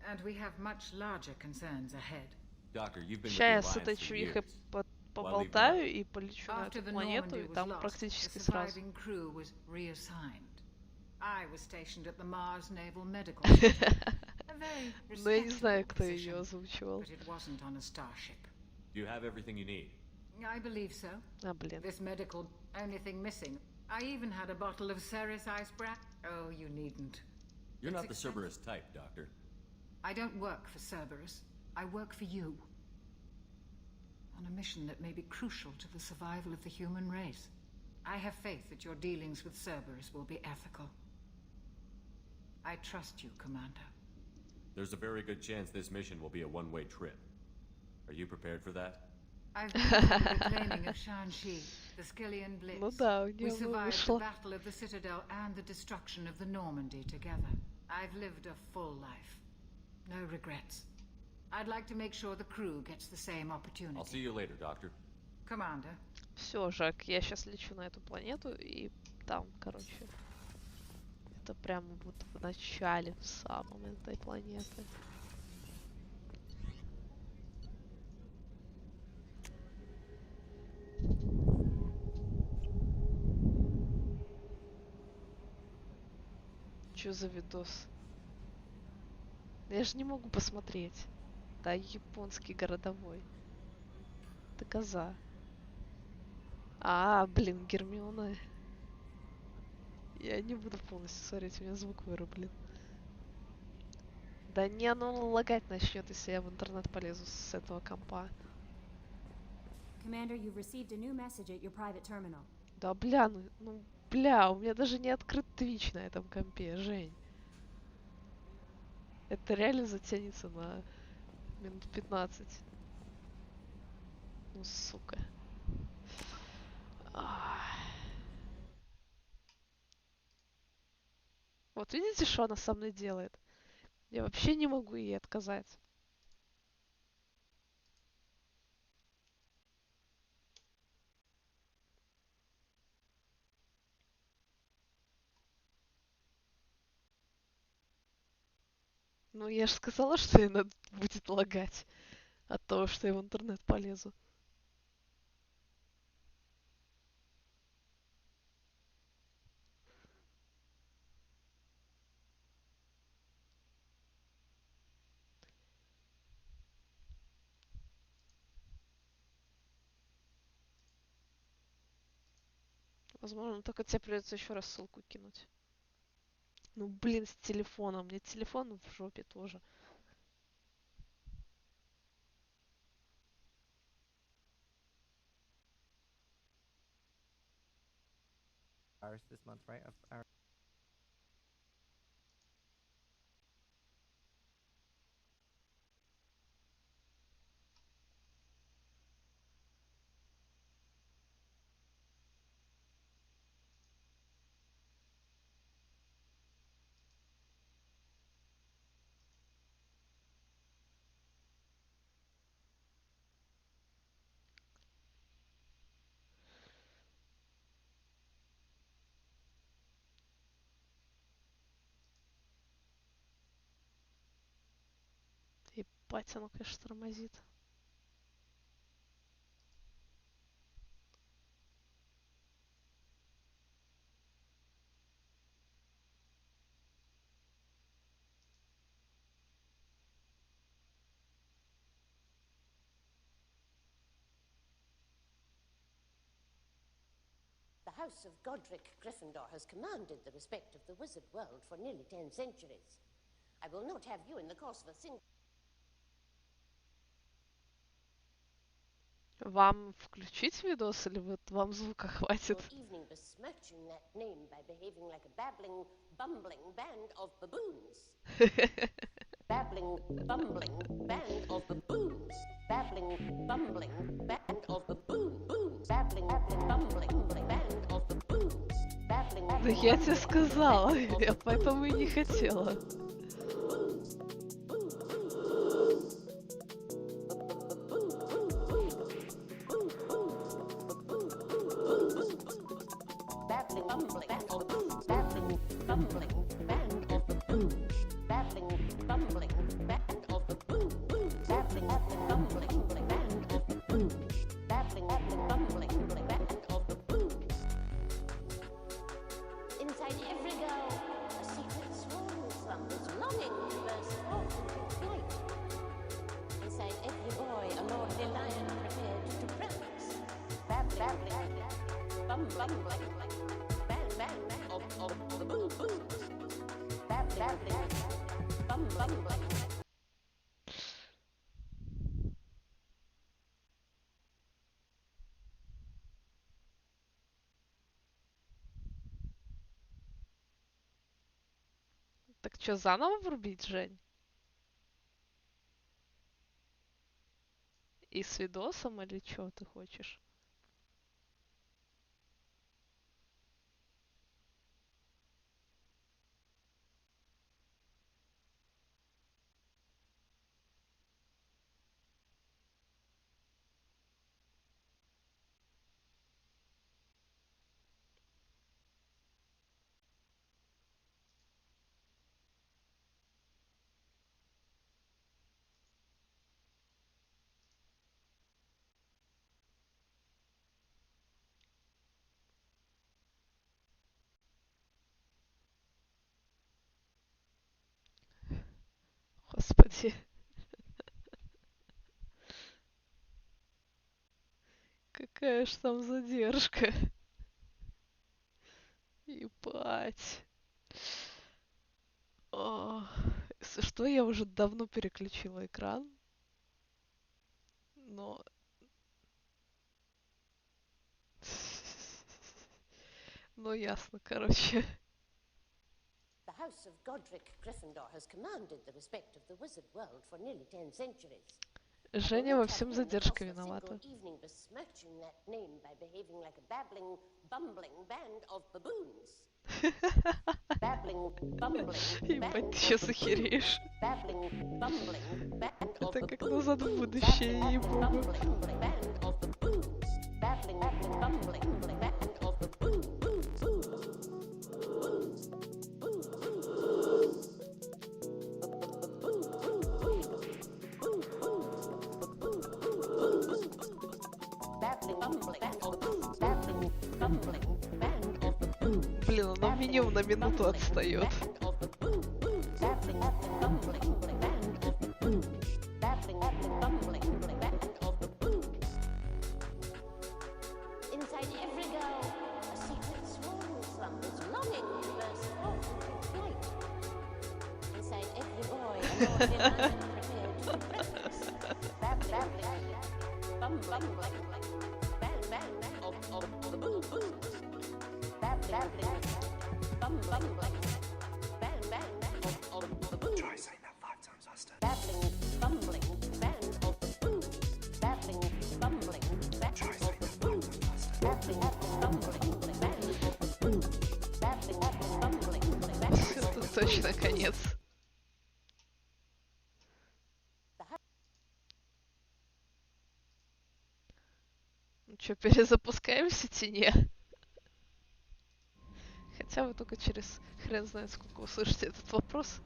and we have much larger concerns ahead. Doctor, you've been with the Сейчас с Alliance этой for чувихой years. поболтаю и полечу на After эту the планету, Normandy и was там lost, практически the сразу. surviving crew was reassigned. I was stationed at the Mars Naval Medical Center. A very Но я не знаю, respectable кто ее position, озвучивал. but it wasn't on a starship. Do you have everything you need? I believe so. А, блин. This medical, only thing missing. I even had a bottle of Ceres Ice brandy. Oh, you needn't. You're It's not the Cerberus type, Doctor. I don't work for Cerberus. I work for you. On a mission that may be crucial to the survival of the human race. I have faith that your dealings with Cerberus will be ethical. I trust you, Commander. There's a very good chance this mission will be a one-way trip. Are you prepared for that? I've been through the claiming of Shanxi, the Skillian Blitz. Ну да, у We нее survived the вышло. battle of the Citadel and the destruction of the Normandy together. I've lived a full life. No regrets. I'd like to make sure the crew gets the same opportunity. I'll see you later, Doctor. Commander. Все, Жак, я сейчас лечу на эту планету, и там, короче, это прямо вот в начале, в самом этой планеты. Чё за видос? Я же не могу посмотреть. Да, японский городовой. Ты коза. А, блин, Гермиона. Я не буду полностью смотреть, у меня звук вырублен. Да не, оно лагать начнет, если я в интернет полезу с этого компа. Commander, you've received a new message at your private terminal. Да бля, бля, у меня даже не открыт Twitch на этом компе, Жень. Это реально затянется на минут 15. Ну, сука. Вот видите, что она со мной делает? Я вообще не могу ей отказать. Ну, я же сказала, что ей надо будет лагать от того, что я в интернет полезу. Возможно, только тебе придется еще раз ссылку кинуть. Ну, блин, с телефоном. У меня телефон в жопе тоже. This month, right? Of our Ебать, оно, конечно, тормозит. The House of Godric Gryffindor has commanded the respect of the wizard world for nearly 10 centuries. I will not have you in the course of a single... Вам включить видос или вот вам звука хватит? evening besmirching that name by behaving like a babbling, bumbling band of baboons. Babbling, bumbling band of baboons. Babbling, bumbling band of baboons. Babbling, bumbling band of baboons. Babbling, Да я тебе сказала, я поэтому и не хотела. Babbling, bumbling band of baboons. Babbling, bumbling band of baboons. Babbling, bumbling band of baboons. Babbling, bumbling band of baboons. Babbling, bumbling band of baboons. Inside every girl, a secret swarm slumbers, longing to burst forth into flight. Inside every boy, a lordly lion prepared to prance. Babbling, bumbling band of baboons. Babbling, bumbling. Так что, заново врубить, Жень? И с видосом или что ты хочешь? Господи. Какая ж там задержка. Ебать. О, что я уже давно переключила экран, но... Ну ясно, короче. The House of Godric Gryffindor has commanded the respect of the wizard world for nearly 10 centuries. Женя во всем задержка виновата. Evening besmirching that name by behaving like a babbling, bumbling band of baboons. Babbling, bumbling Ебать, ты сейчас охереешь. Babbling, bumbling band of Это как назад в будущее, ей-богу. band of baboons. Babbling, bumbling band of baboons. Блин, оно минимум на минуту отстает. Inside every girl, a secret swan slumbers, longing to burst forth into flight. Inside every boy, a naughty man prepared to breakfast. Bumbling, bang, bang, of the boo boo. Babbling, bumbling, bang, bang, of the boo. Try saying that 5 times faster. Babbling, bumbling, bang of the boo. Babbling, bumbling, bang of the boo. Babbling, bumbling, bang of the boo. Babbling, bumbling, bang of the boo. Это точно конец. Ну что, перезапускаем в сетине? Хотя вы только через хрен знает сколько услышите этот вопрос.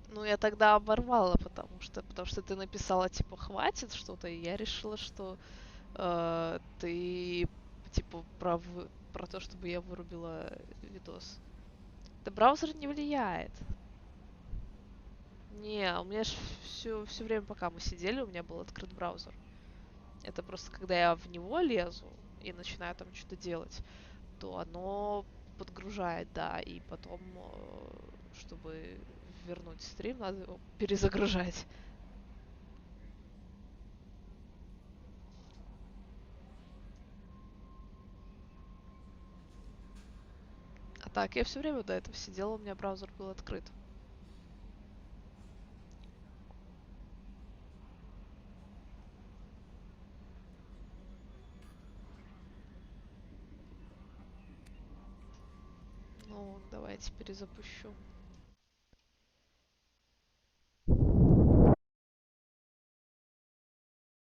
Ну, я тогда оборвала, потому что ты написала, типа, хватит что-то, и я решила, что ты, типа, про то, чтобы я вырубила видос. Да браузер не влияет. Не, у меня ж все время, пока мы сидели, у меня был открыт браузер. Это просто, когда я в него лезу и начинаю там что-то делать, то оно подгружает, да, и потом, чтобы вернуть стрим, надо его перезагружать. А так, я все время до этого сидела, у меня браузер был открыт. Ну, давайте перезапущу.